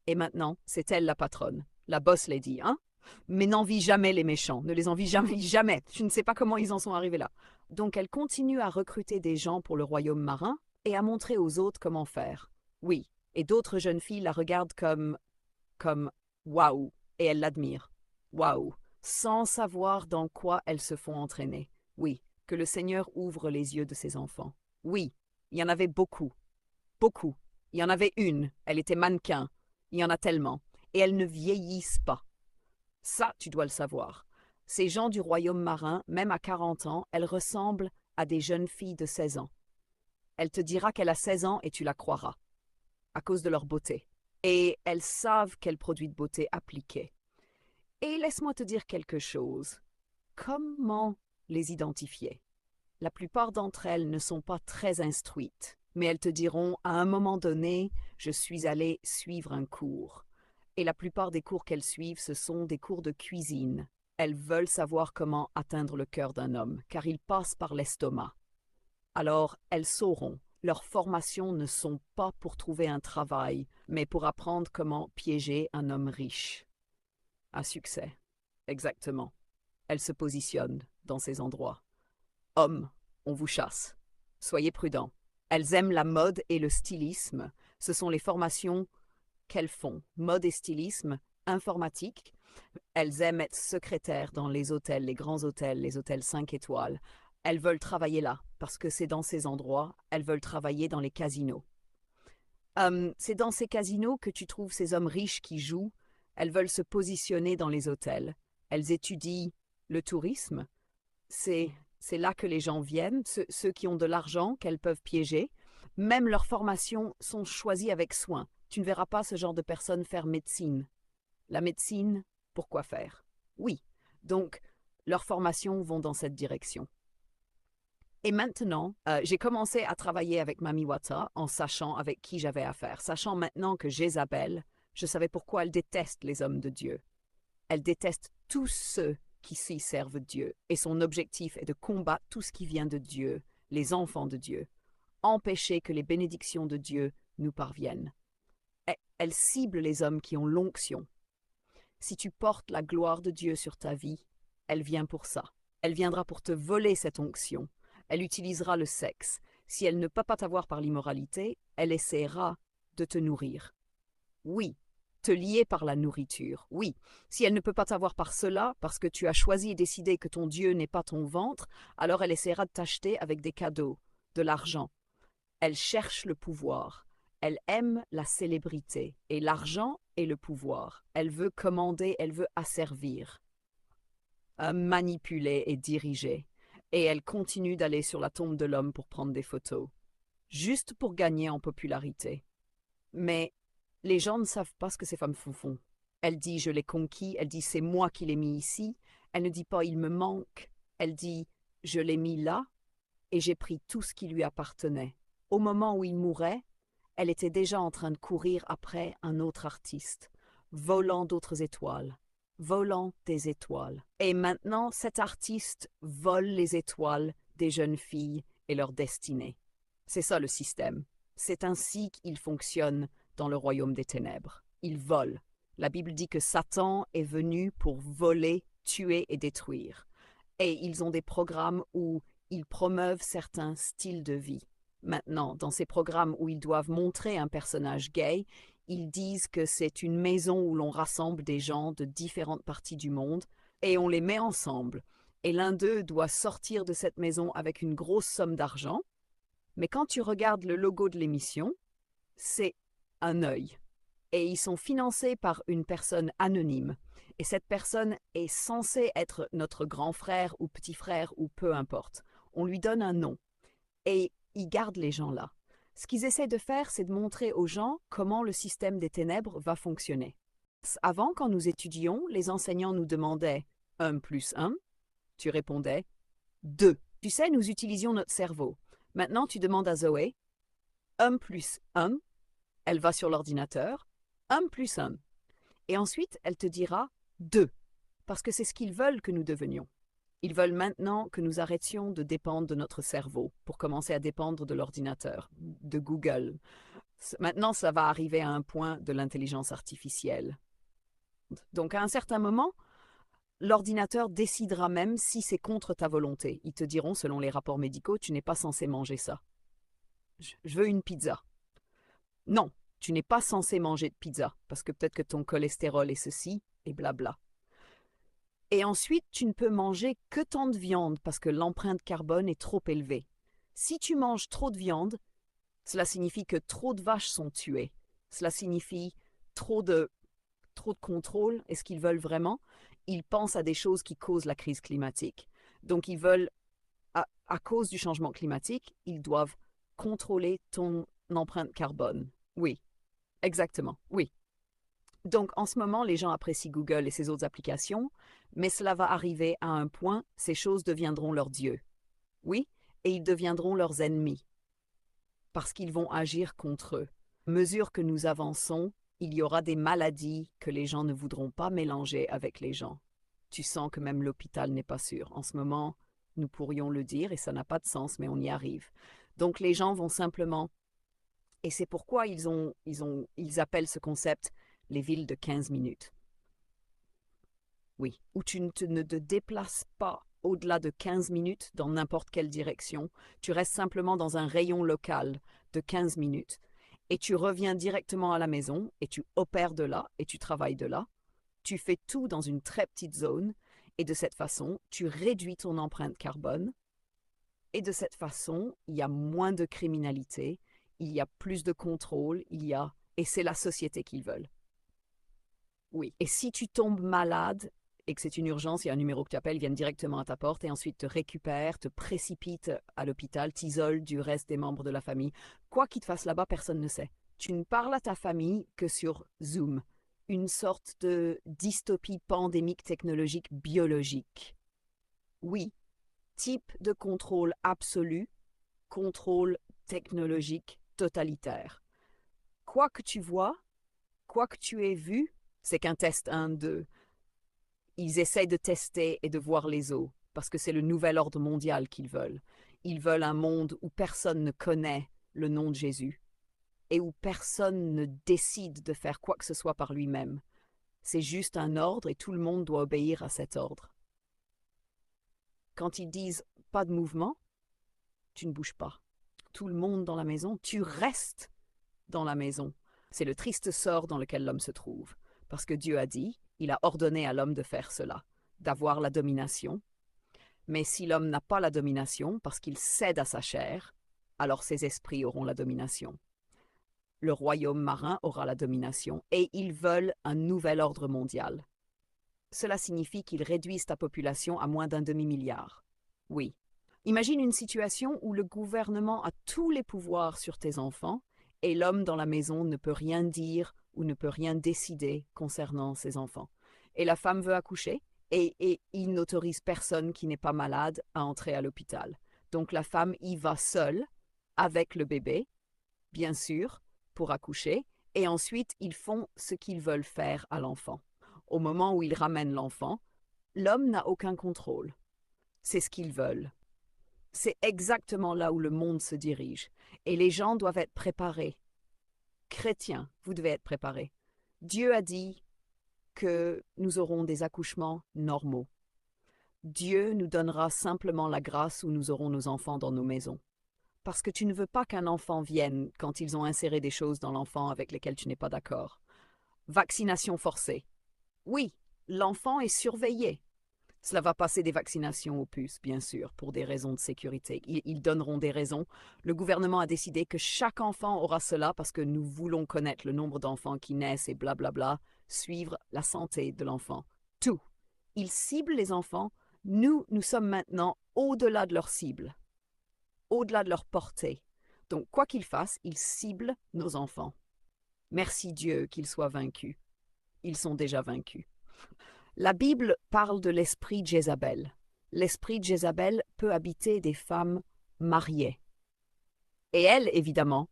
Et maintenant, c'est elle la patronne, la boss lady, hein? Mais n'envie jamais les méchants, ne les envie jamais, jamais. Je ne sais pas comment ils en sont arrivés là. Donc elle continue à recruter des gens pour le royaume marin et à montrer aux autres comment faire. Oui, et d'autres jeunes filles la regardent comme waouh, et elles l'admirent. Waouh, sans savoir dans quoi elles se font entraîner. Oui, que le Seigneur ouvre les yeux de ses enfants. Oui, il y en avait beaucoup. Beaucoup. Il y en avait une, elle était mannequin. Il y en a tellement. Et elles ne vieillissent pas. Ça, tu dois le savoir. Ces gens du royaume marin, même à 40 ans, elles ressemblent à des jeunes filles de 16 ans. Elle te dira qu'elle a 16 ans et tu la croiras, à cause de leur beauté. Et elles savent quels produits de beauté appliquer. Et laisse-moi te dire quelque chose. Comment les identifier? La plupart d'entre elles ne sont pas très instruites, mais elles te diront, à un moment donné, je suis allée suivre un cours. Et la plupart des cours qu'elles suivent, ce sont des cours de cuisine. Elles veulent savoir comment atteindre le cœur d'un homme, car il passe par l'estomac. Alors, elles sauront. Leurs formations ne sont pas pour trouver un travail, mais pour apprendre comment piéger un homme riche. À succès. Exactement. Elles se positionnent dans ces endroits. Hommes, on vous chasse. Soyez prudents. Elles aiment la mode et le stylisme. Ce sont les formations qu'elles font. Mode et stylisme, informatique. Elles aiment être secrétaires dans les hôtels, les grands hôtels, les hôtels 5 étoiles. Elles veulent travailler là, parce que c'est dans ces endroits. Elles veulent travailler dans les casinos. C'est dans ces casinos que tu trouves ces hommes riches qui jouent. Elles veulent se positionner dans les hôtels. Elles étudient le tourisme. C'est là que les gens viennent, ceux qui ont de l'argent qu'elles peuvent piéger. Même leurs formations sont choisies avec soin. Tu ne verras pas ce genre de personnes faire médecine. La médecine, pourquoi faire? Oui, donc leurs formations vont dans cette direction. Et maintenant, j'ai commencé à travailler avec Mami Wata en sachant avec qui j'avais affaire. Sachant maintenant que Jézabel, je savais pourquoi elle déteste les hommes de Dieu. Elle déteste tous ceux qui s'y servent Dieu. Et son objectif est de combattre tout ce qui vient de Dieu, les enfants de Dieu. Empêcher que les bénédictions de Dieu nous parviennent. Elle cible les hommes qui ont l'onction. Si tu portes la gloire de Dieu sur ta vie, elle vient pour ça. Elle viendra pour te voler cette onction. Elle utilisera le sexe. Si elle ne peut pas t'avoir par l'immoralité, elle essaiera de te nourrir. Oui, te lier par la nourriture, oui. Si elle ne peut pas t'avoir par cela, parce que tu as choisi et décidé que ton Dieu n'est pas ton ventre, alors elle essaiera de t'acheter avec des cadeaux, de l'argent. Elle cherche le pouvoir. Elle aime la célébrité et l'argent et le pouvoir. Elle veut commander, elle veut asservir, manipuler et diriger. Et elle continue d'aller sur la tombe de l'homme pour prendre des photos, juste pour gagner en popularité. Mais les gens ne savent pas ce que ces femmes font. Elle dit « je l'ai conquis », elle dit « c'est moi qui l'ai mis ici », elle ne dit pas « il me manque », elle dit « je l'ai mis là et j'ai pris tout ce qui lui appartenait ». Au moment où il mourait, elle était déjà en train de courir après un autre artiste, volant d'autres étoiles, volant des étoiles. Et maintenant, cet artiste vole les étoiles des jeunes filles et leur destinée. C'est ça le système. C'est ainsi qu'il fonctionne dans le royaume des ténèbres. Ils volent. La Bible dit que Satan est venu pour voler, tuer et détruire. Et ils ont des programmes où ils promeuvent certains styles de vie. Maintenant, dans ces programmes où ils doivent montrer un personnage gay, ils disent que c'est une maison où l'on rassemble des gens de différentes parties du monde et on les met ensemble. Et l'un d'eux doit sortir de cette maison avec une grosse somme d'argent. Mais quand tu regardes le logo de l'émission, c'est un œil. Et ils sont financés par une personne anonyme. Et cette personne est censée être notre grand frère ou petit frère ou peu importe. On lui donne un nom. Et ils gardent les gens là. Ce qu'ils essaient de faire, c'est de montrer aux gens comment le système des ténèbres va fonctionner. Avant, quand nous étudions, les enseignants nous demandaient 1 plus 1. Tu répondais 2. Tu sais, nous utilisions notre cerveau. Maintenant, tu demandes à Zoé 1 plus 1. Elle va sur l'ordinateur. 1 plus 1. Et ensuite, elle te dira 2. Parce que c'est ce qu'ils veulent que nous devenions. Ils veulent maintenant que nous arrêtions de dépendre de notre cerveau pour commencer à dépendre de l'ordinateur, de Google. Maintenant, ça va arriver à un point de l'intelligence artificielle. Donc, à un certain moment, l'ordinateur décidera même si c'est contre ta volonté. Ils te diront, selon les rapports médicaux, tu n'es pas censé manger ça. Je veux une pizza. Non, tu n'es pas censé manger de pizza, parce que peut-être que ton cholestérol est ceci, et blabla. Et ensuite, tu ne peux manger que tant de viande, parce que l'empreinte carbone est trop élevée. Si tu manges trop de viande, cela signifie que trop de vaches sont tuées. Cela signifie trop de contrôle. Est-ce qu'ils veulent vraiment? Ils pensent à des choses qui causent la crise climatique. Donc ils veulent, à cause du changement climatique, ils doivent contrôler ton empreinte carbone. Oui, exactement, oui. Donc en ce moment, les gens apprécient Google et ses autres applications, mais cela va arriver à un point, ces choses deviendront leurs dieux. Oui, et ils deviendront leurs ennemis, parce qu'ils vont agir contre eux. À mesure que nous avançons, il y aura des maladies que les gens ne voudront pas mélanger avec les gens. Tu sens que même l'hôpital n'est pas sûr. En ce moment, nous pourrions le dire et ça n'a pas de sens, mais on y arrive. Donc les gens vont simplement... Et c'est pourquoi ils appellent ce concept les villes de 15 minutes. Oui, où tu ne te déplaces pas au-delà de 15 minutes dans n'importe quelle direction. Tu restes simplement dans un rayon local de 15 minutes et tu reviens directement à la maison et tu opères de là et tu travailles de là. Tu fais tout dans une très petite zone et de cette façon, tu réduis ton empreinte carbone et de cette façon, il y a moins de criminalité, il y a plus de contrôle, et c'est la société qu'ils veulent. Oui. Et si tu tombes malade et que c'est une urgence, il y a un numéro que tu appelles, ils viennent directement à ta porte et ensuite te récupèrent, te précipitent à l'hôpital, t'isolent du reste des membres de la famille. Quoi qu'ils te fassent là-bas, personne ne sait. Tu ne parles à ta famille que sur Zoom. Une sorte de dystopie pandémique technologique biologique. Oui, type de contrôle absolu, contrôle technologique totalitaire. Quoi que tu vois, quoi que tu aies vu, c'est qu'un test 1-2. Ils essayent de tester et de voir les os, parce que c'est le nouvel ordre mondial qu'ils veulent. Ils veulent un monde où personne ne connaît le nom de Jésus et où personne ne décide de faire quoi que ce soit par lui-même. C'est juste un ordre et tout le monde doit obéir à cet ordre. Quand ils disent pas de mouvement, tu ne bouges pas. Tout le monde dans la maison, tu restes dans la maison. C'est le triste sort dans lequel l'homme se trouve, parce que Dieu a dit, il a ordonné à l'homme de faire cela, d'avoir la domination. Mais si l'homme n'a pas la domination, parce qu'il cède à sa chair, alors ses esprits auront la domination. Le royaume marin aura la domination, et ils veulent un nouvel ordre mondial. Cela signifie qu'ils réduisent ta population à moins d'un demi-milliard. Oui. Imagine une situation où le gouvernement a tous les pouvoirs sur tes enfants, et l'homme dans la maison ne peut rien dire ou ne peut rien décider concernant ses enfants. Et la femme veut accoucher, et il n'autorise personne qui n'est pas malade à entrer à l'hôpital. Donc la femme y va seule, avec le bébé, bien sûr, pour accoucher, et ensuite ils font ce qu'ils veulent faire à l'enfant. Au moment où ils ramènent l'enfant, l'homme n'a aucun contrôle. C'est ce qu'ils veulent. C'est exactement là où le monde se dirige. Et les gens doivent être préparés. Chrétiens, vous devez être préparés. Dieu a dit que nous aurons des accouchements normaux. Dieu nous donnera simplement la grâce où nous aurons nos enfants dans nos maisons. Parce que tu ne veux pas qu'un enfant vienne quand ils ont inséré des choses dans l'enfant avec lesquelles tu n'es pas d'accord. Vaccination forcée. Oui, l'enfant est surveillé. Cela va passer des vaccinations aux puces, bien sûr, pour des raisons de sécurité. Ils donneront des raisons. Le gouvernement a décidé que chaque enfant aura cela parce que nous voulons connaître le nombre d'enfants qui naissent et blablabla, suivre la santé de l'enfant. Tout. Ils ciblent les enfants. Nous sommes maintenant au-delà de leur cible, au-delà de leur portée. Donc, quoi qu'ils fassent, ils ciblent nos enfants. Merci Dieu qu'ils soient vaincus. Ils sont déjà vaincus. La Bible parle de l'esprit de Jézabel. L'esprit de Jézabel peut habiter des femmes mariées. Et elle, évidemment,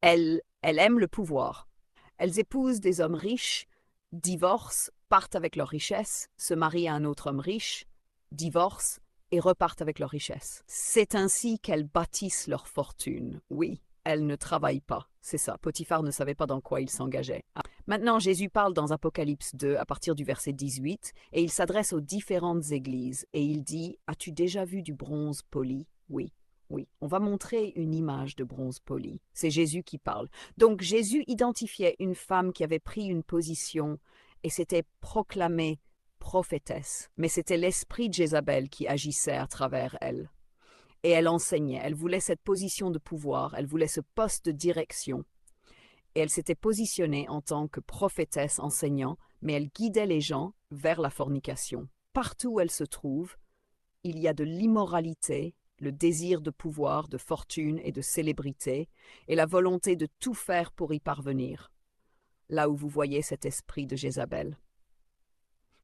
elle aime le pouvoir. Elles épousent des hommes riches, divorcent, partent avec leur richesse, se marient à un autre homme riche, divorcent et repartent avec leur richesse. C'est ainsi qu'elles bâtissent leur fortune. Oui, elles ne travaillent pas. C'est ça. Potiphar ne savait pas dans quoi il s'engageait. Maintenant, Jésus parle dans Apocalypse 2 à partir du verset 18 et il s'adresse aux différentes églises et il dit « As-tu déjà vu du bronze poli ?» Oui, oui. On va montrer une image de bronze poli. C'est Jésus qui parle. Donc Jésus identifiait une femme qui avait pris une position et s'était proclamée prophétesse. Mais c'était l'esprit de Jézabel qui agissait à travers elle. Et elle enseignait. Elle voulait cette position de pouvoir. Elle voulait ce poste de direction. Et elle s'était positionnée en tant que prophétesse enseignant, mais elle guidait les gens vers la fornication. Partout où elle se trouve, il y a de l'immoralité, le désir de pouvoir, de fortune et de célébrité, et la volonté de tout faire pour y parvenir. Là où vous voyez cet esprit de Jézabel.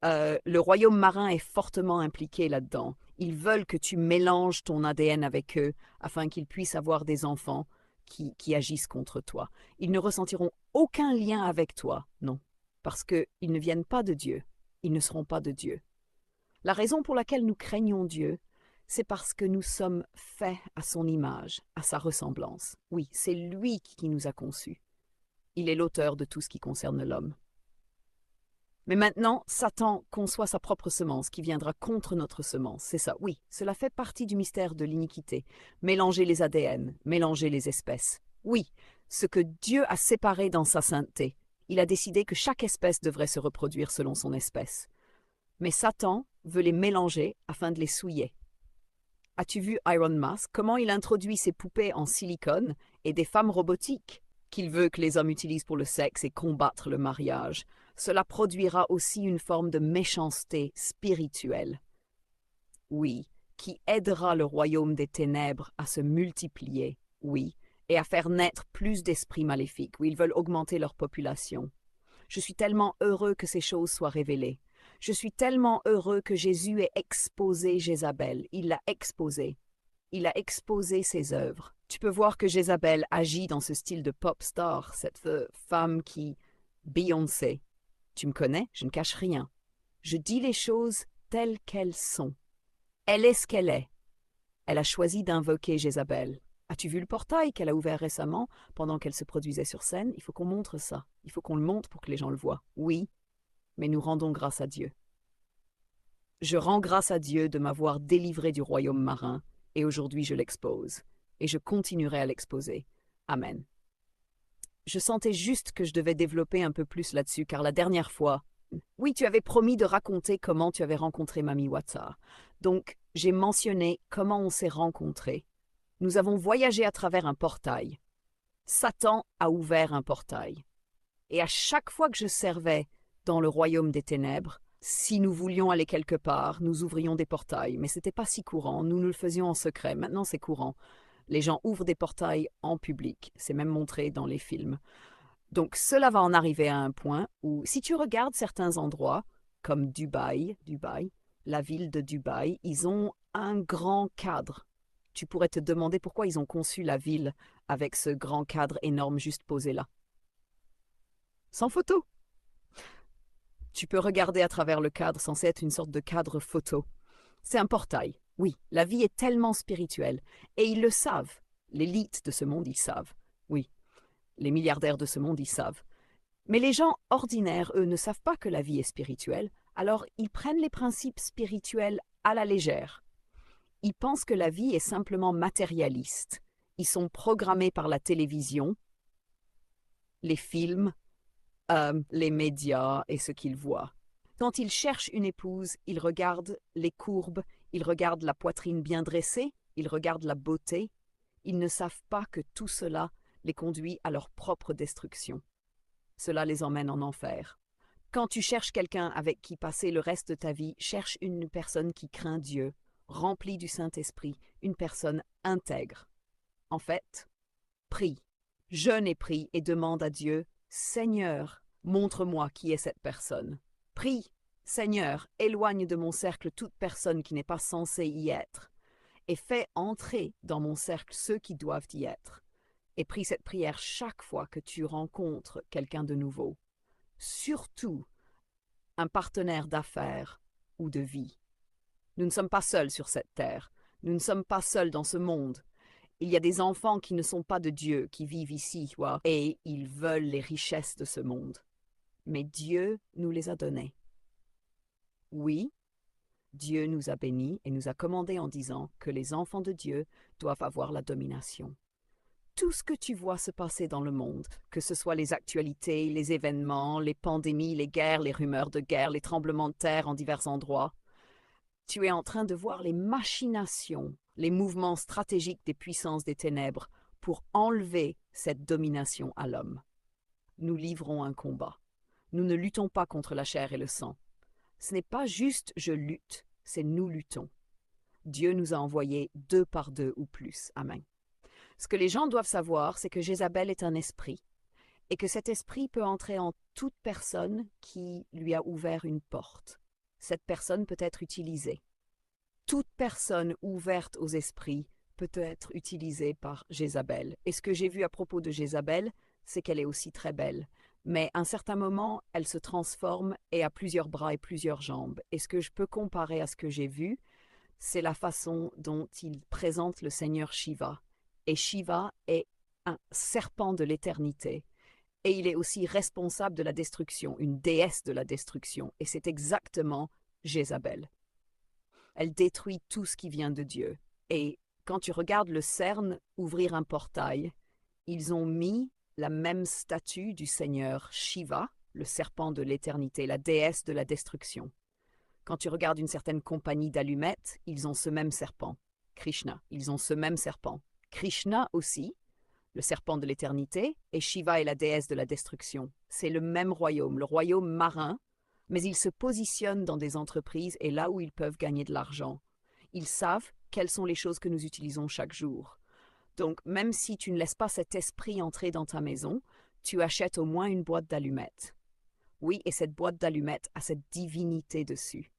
Le royaume marin est fortement impliqué là-dedans. Ils veulent que tu mélanges ton ADN avec eux afin qu'ils puissent avoir des enfants qui agissent contre toi. Ils ne ressentiront aucun lien avec toi, non, parce qu'ils ne viennent pas de Dieu. Ils ne seront pas de Dieu. La raison pour laquelle nous craignons Dieu, c'est parce que nous sommes faits à son image, à sa ressemblance. Oui, c'est lui qui nous a conçus. Il est l'auteur de tout ce qui concerne l'homme. Mais maintenant, Satan conçoit sa propre semence qui viendra contre notre semence. C'est ça, oui, cela fait partie du mystère de l'iniquité. Mélanger les ADN, mélanger les espèces. Oui, ce que Dieu a séparé dans sa sainteté. Il a décidé que chaque espèce devrait se reproduire selon son espèce. Mais Satan veut les mélanger afin de les souiller. As-tu vu Iron Mask, comment il introduit ses poupées en silicone et des femmes robotiques qu'il veut que les hommes utilisent pour le sexe et combattre le mariage? Cela produira aussi une forme de méchanceté spirituelle. Oui, qui aidera le royaume des ténèbres à se multiplier, oui, et à faire naître plus d'esprits maléfiques, où ils veulent augmenter leur population. Je suis tellement heureux que ces choses soient révélées. Je suis tellement heureux que Jésus ait exposé Jézabel. Il l'a exposé. Il a exposé ses œuvres. Tu peux voir que Jézabel agit dans ce style de pop star, cette femme qui... Beyoncé. Tu me connais, je ne cache rien. Je dis les choses telles qu'elles sont. Elle est ce qu'elle est. Elle a choisi d'invoquer Jézabel. As-tu vu le portail qu'elle a ouvert récemment pendant qu'elle se produisait sur scène? Il faut qu'on montre ça. Il faut qu'on le montre pour que les gens le voient. Oui, mais nous rendons grâce à Dieu. Je rends grâce à Dieu de m'avoir délivré du royaume marin, et aujourd'hui je l'expose. Et je continuerai à l'exposer. Amen. Je sentais juste que je devais développer un peu plus là-dessus, car la dernière fois, oui, tu avais promis de raconter comment tu avais rencontré Mami Wata. Donc, j'ai mentionné comment on s'est rencontrés. Nous avons voyagé à travers un portail. Satan a ouvert un portail. Et à chaque fois que je servais dans le royaume des ténèbres, si nous voulions aller quelque part, nous ouvrions des portails. Mais ce n'était pas si courant, nous le faisions en secret. Maintenant, c'est courant. Les gens ouvrent des portails en public. C'est même montré dans les films. Donc cela va en arriver à un point où, si tu regardes certains endroits, comme Dubaï, la ville de Dubaï, ils ont un grand cadre. Tu pourrais te demander pourquoi ils ont conçu la ville avec ce grand cadre énorme juste posé là. Sans photo. Tu peux regarder à travers le cadre, censé être une sorte de cadre photo. C'est un portail. Oui, la vie est tellement spirituelle, et ils le savent. L'élite de ce monde, ils savent. Oui, les milliardaires de ce monde, ils savent. Mais les gens ordinaires, eux, ne savent pas que la vie est spirituelle, alors ils prennent les principes spirituels à la légère. Ils pensent que la vie est simplement matérialiste. Ils sont programmés par la télévision, les films, les médias et ce qu'ils voient. Quand ils cherchent une épouse, ils regardent les courbes, ils regardent la poitrine bien dressée, ils regardent la beauté. Ils ne savent pas que tout cela les conduit à leur propre destruction. Cela les emmène en enfer. Quand tu cherches quelqu'un avec qui passer le reste de ta vie, cherche une personne qui craint Dieu, remplie du Saint-Esprit, une personne intègre. En fait, prie, jeûne et prie et demande à Dieu, Seigneur, montre-moi qui est cette personne. Prie, Seigneur, éloigne de mon cercle toute personne qui n'est pas censée y être, et fais entrer dans mon cercle ceux qui doivent y être. Et prie cette prière chaque fois que tu rencontres quelqu'un de nouveau. Surtout un partenaire d'affaires ou de vie. Nous ne sommes pas seuls sur cette terre. Nous ne sommes pas seuls dans ce monde. Il y a des enfants qui ne sont pas de Dieu, qui vivent ici, et ils veulent les richesses de ce monde. Mais Dieu nous les a données. Oui, Dieu nous a bénis et nous a commandé en disant que les enfants de Dieu doivent avoir la domination. Tout ce que tu vois se passer dans le monde, que ce soit les actualités, les événements, les pandémies, les guerres, les rumeurs de guerre, les tremblements de terre en divers endroits, tu es en train de voir les machinations, les mouvements stratégiques des puissances des ténèbres pour enlever cette domination à l'homme. Nous livrons un combat. Nous ne luttons pas contre la chair et le sang. Ce n'est pas juste je lutte, c'est nous luttons. Dieu nous a envoyés 2 par 2 ou plus. Amen. Ce que les gens doivent savoir, c'est que Jézabel est un esprit et que cet esprit peut entrer en toute personne qui lui a ouvert une porte. Cette personne peut être utilisée. Toute personne ouverte aux esprits peut être utilisée par Jézabel. Et ce que j'ai vu à propos de Jézabel, c'est qu'elle est aussi très belle. Mais à un certain moment, elle se transforme et a plusieurs bras et plusieurs jambes. Et ce que je peux comparer à ce que j'ai vu, c'est la façon dont il présente le Seigneur Shiva. Et Shiva est un serpent de l'éternité. Et il est aussi responsable de la destruction, une déesse de la destruction. Et c'est exactement Jézabel. Elle détruit tout ce qui vient de Dieu. Et quand tu regardes le CERN ouvrir un portail, ils ont mis la même statue du Seigneur Shiva, le serpent de l'éternité, la déesse de la destruction. Quand tu regardes une certaine compagnie d'allumettes, ils ont ce même serpent. Krishna, ils ont ce même serpent. Krishna aussi, le serpent de l'éternité, et Shiva est la déesse de la destruction. C'est le même royaume, le royaume marin, mais ils se positionnent dans des entreprises et là où ils peuvent gagner de l'argent. Ils savent quelles sont les choses que nous utilisons chaque jour. Donc, même si tu ne laisses pas cet esprit entrer dans ta maison, tu achètes au moins une boîte d'allumettes. Oui, et cette boîte d'allumettes a cette divinité dessus.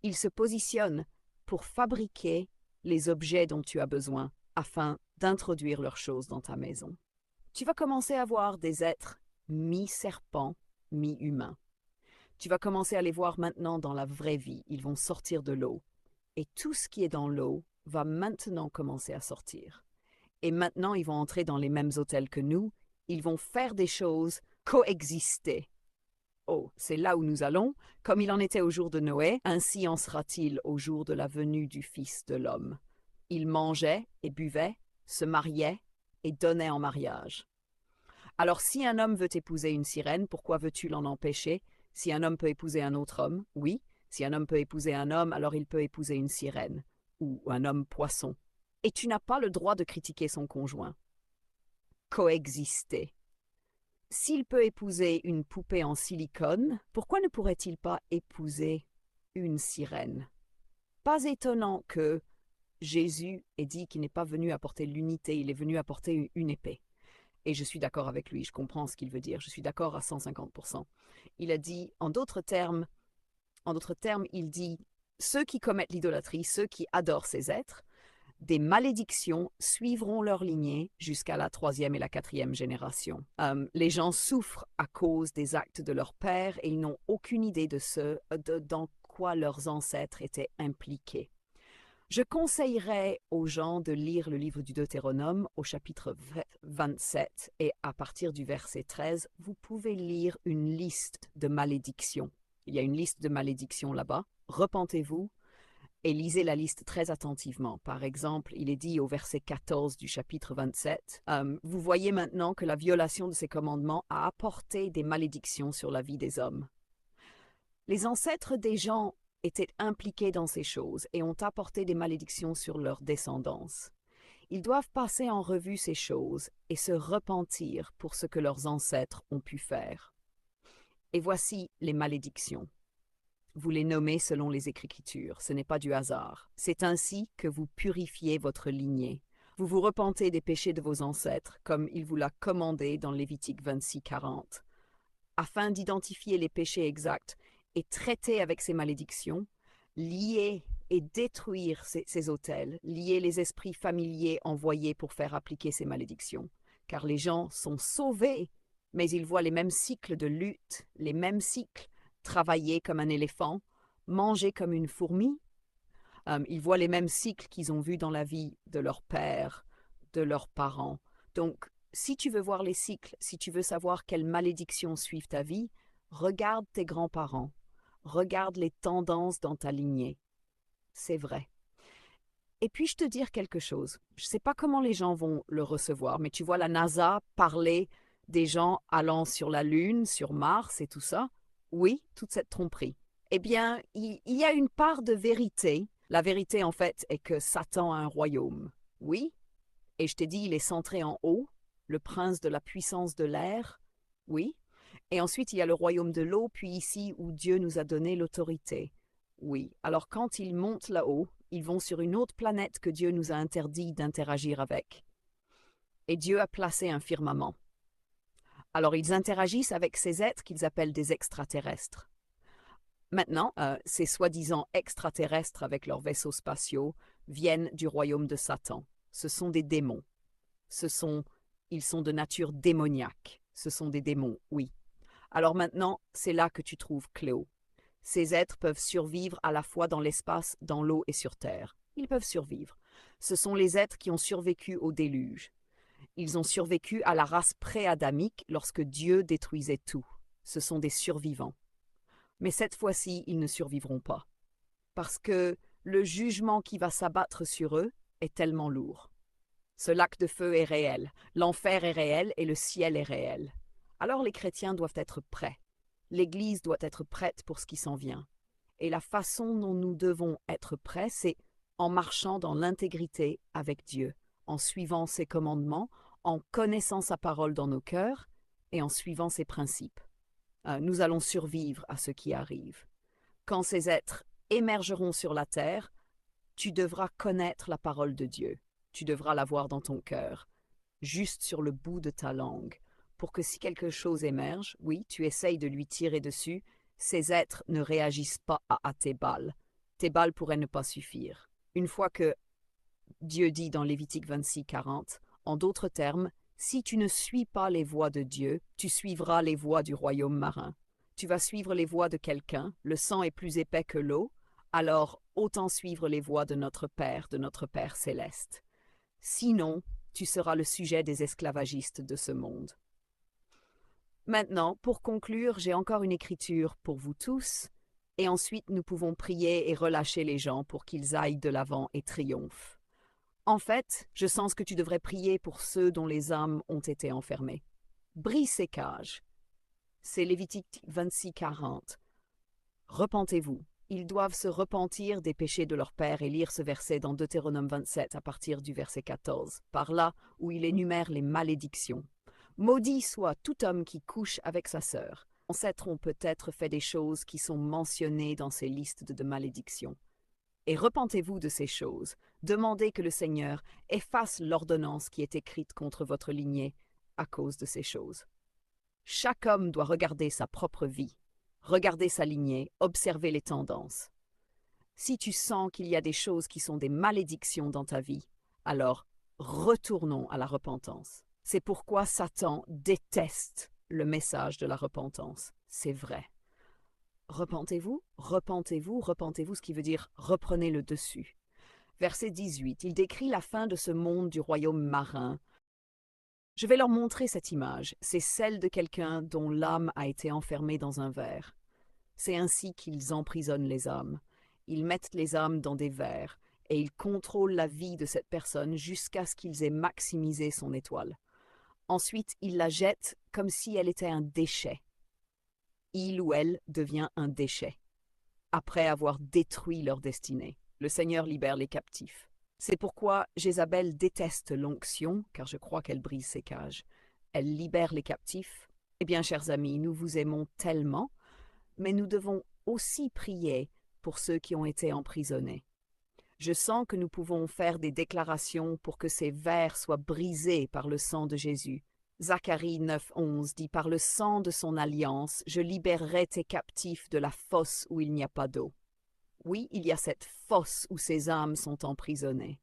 Ils se positionnent pour fabriquer les objets dont tu as besoin afin d'introduire leurs choses dans ta maison. Tu vas commencer à voir des êtres mi-serpents, mi-humains. Tu vas commencer à les voir maintenant dans la vraie vie. Ils vont sortir de l'eau. Et tout ce qui est dans l'eau va maintenant commencer à sortir. Et maintenant, ils vont entrer dans les mêmes hôtels que nous. Ils vont faire des choses, coexister. Oh, c'est là où nous allons. Comme il en était au jour de Noé, ainsi en sera-t-il au jour de la venue du Fils de l'homme. Ils mangeaient et buvaient, se mariaient et donnaient en mariage. Alors si un homme veut épouser une sirène, pourquoi veux-tu l'en empêcher? Si un homme peut épouser un autre homme, oui. Si un homme peut épouser un homme, alors il peut épouser une sirène ou un homme poisson. Et tu n'as pas le droit de critiquer son conjoint. Coexister. S'il peut épouser une poupée en silicone, pourquoi ne pourrait-il pas épouser une sirène? Pas étonnant que Jésus ait dit qu'il n'est pas venu apporter l'unité, il est venu apporter une épée. Et je suis d'accord avec lui, je comprends ce qu'il veut dire, je suis d'accord à 150%. Il a dit, en d'autres termes, il dit, ceux qui commettent l'idolâtrie, ceux qui adorent ces êtres, des malédictions suivront leur lignée jusqu'à la 3e et la 4e génération. Les gens souffrent à cause des actes de leur père et ils n'ont aucune idée dans quoi leurs ancêtres étaient impliqués. Je conseillerais aux gens de lire le livre du Deutéronome au chapitre 27 et à partir du verset 13, vous pouvez lire une liste de malédictions. Il y a une liste de malédictions là-bas. Repentez-vous et lisez la liste très attentivement. Par exemple, il est dit au verset 14 du chapitre 27, vous voyez maintenant que la violation de ces commandements a apporté des malédictions sur la vie des hommes. Les ancêtres des gens étaient impliqués dans ces choses et ont apporté des malédictions sur leur descendance. Ils doivent passer en revue ces choses et se repentir pour ce que leurs ancêtres ont pu faire. Et voici les malédictions. Vous les nommez selon les Écritures, ce n'est pas du hasard. C'est ainsi que vous purifiez votre lignée. Vous vous repentez des péchés de vos ancêtres, comme il vous l'a commandé dans Lévitique 26, 40. Afin d'identifier les péchés exacts et traiter avec ces malédictions, lier et détruire ces autels, lier les esprits familiers envoyés pour faire appliquer ces malédictions. Car les gens sont sauvés, mais ils voient les mêmes cycles de lutte, les mêmes cycles, travailler comme un éléphant, manger comme une fourmi. Ils voient les mêmes cycles qu'ils ont vus dans la vie de leur père, de leurs parents. Donc, si tu veux voir les cycles, si tu veux savoir quelles malédictions suivent ta vie, regarde tes grands-parents, regarde les tendances dans ta lignée. C'est vrai. Et puis, je te dire quelque chose. Je ne sais pas comment les gens vont le recevoir, mais tu vois la NASA parler des gens allant sur la Lune, sur Mars et tout ça. Oui, toute cette tromperie. Eh bien, il y a une part de vérité. La vérité, en fait, est que Satan a un royaume. Oui, et je t'ai dit, il est centré en haut, le prince de la puissance de l'air. Oui. Et ensuite, il y a le royaume de l'eau, puis ici où Dieu nous a donné l'autorité. Oui. Alors, quand ils montent là-haut, ils vont sur une autre planète que Dieu nous a interdit d'interagir avec. Et Dieu a placé un firmament. Alors, ils interagissent avec ces êtres qu'ils appellent des extraterrestres. Maintenant, ces soi-disant extraterrestres avec leurs vaisseaux spatiaux viennent du royaume de Satan. Ce sont des démons. Ils sont de nature démoniaque. Ce sont des démons, oui. Alors maintenant, c'est là que tu trouves Cléo. Ces êtres peuvent survivre à la fois dans l'espace, dans l'eau et sur Terre. Ils peuvent survivre. Ce sont les êtres qui ont survécu au déluge. Ils ont survécu à la race pré-adamique lorsque Dieu détruisait tout. Ce sont des survivants. Mais cette fois-ci, ils ne survivront pas. Parce que le jugement qui va s'abattre sur eux est tellement lourd. Ce lac de feu est réel, l'enfer est réel et le ciel est réel. Alors les chrétiens doivent être prêts. L'Église doit être prête pour ce qui s'en vient. Et la façon dont nous devons être prêts, c'est en marchant dans l'intégrité avec Dieu, en suivant ses commandements, en connaissant sa parole dans nos cœurs et en suivant ses principes. Nous allons survivre à ce qui arrive. Quand ces êtres émergeront sur la terre, tu devras connaître la parole de Dieu. Tu devras l'avoir dans ton cœur, juste sur le bout de ta langue, pour que si quelque chose émerge, oui, tu essayes de lui tirer dessus, ces êtres ne réagissent pas à tes balles. Tes balles pourraient ne pas suffire. Une fois que Dieu dit dans Lévitique 26, 40, en d'autres termes, si tu ne suis pas les voies de Dieu, tu suivras les voies du royaume marin. Tu vas suivre les voies de quelqu'un, le sang est plus épais que l'eau, alors autant suivre les voies de notre Père céleste. Sinon, tu seras le sujet des esclavagistes de ce monde. Maintenant, pour conclure, j'ai encore une écriture pour vous tous, et ensuite nous pouvons prier et relâcher les gens pour qu'ils aillent de l'avant et triomphent. En fait, je sens que tu devrais prier pour ceux dont les âmes ont été enfermées. Brise ces cages. C'est Lévitique 26, 40. Repentez-vous. Ils doivent se repentir des péchés de leur père et lire ce verset dans Deutéronome 27 à partir du verset 14, par là où il énumère les malédictions. Maudit soit tout homme qui couche avec sa sœur. Les ancêtres ont peut-être fait des choses qui sont mentionnées dans ces listes de malédictions. Et repentez-vous de ces choses. Demandez que le Seigneur efface l'ordonnance qui est écrite contre votre lignée à cause de ces choses. Chaque homme doit regarder sa propre vie, regarder sa lignée, observer les tendances. Si tu sens qu'il y a des choses qui sont des malédictions dans ta vie, alors retournons à la repentance. C'est pourquoi Satan déteste le message de la repentance. C'est vrai. Repentez-vous, repentez-vous, repentez-vous, ce qui veut dire reprenez le dessus. Verset 18, il décrit la fin de ce monde du royaume marin. Je vais leur montrer cette image. C'est celle de quelqu'un dont l'âme a été enfermée dans un verre. C'est ainsi qu'ils emprisonnent les âmes. Ils mettent les âmes dans des verres et ils contrôlent la vie de cette personne jusqu'à ce qu'ils aient maximisé son étoile. Ensuite, ils la jettent comme si elle était un déchet. Il ou elle devient un déchet. Après avoir détruit leur destinée, le Seigneur libère les captifs. C'est pourquoi Jézabel déteste l'onction, car je crois qu'elle brise ses cages. Elle libère les captifs. Eh bien, chers amis, nous vous aimons tellement, mais nous devons aussi prier pour ceux qui ont été emprisonnés. Je sens que nous pouvons faire des déclarations pour que ces vers soient brisés par le sang de Jésus. Zacharie 9,11 dit « Par le sang de son alliance, je libérerai tes captifs de la fosse où il n'y a pas d'eau. » Oui, il y a cette fosse où ces âmes sont emprisonnées.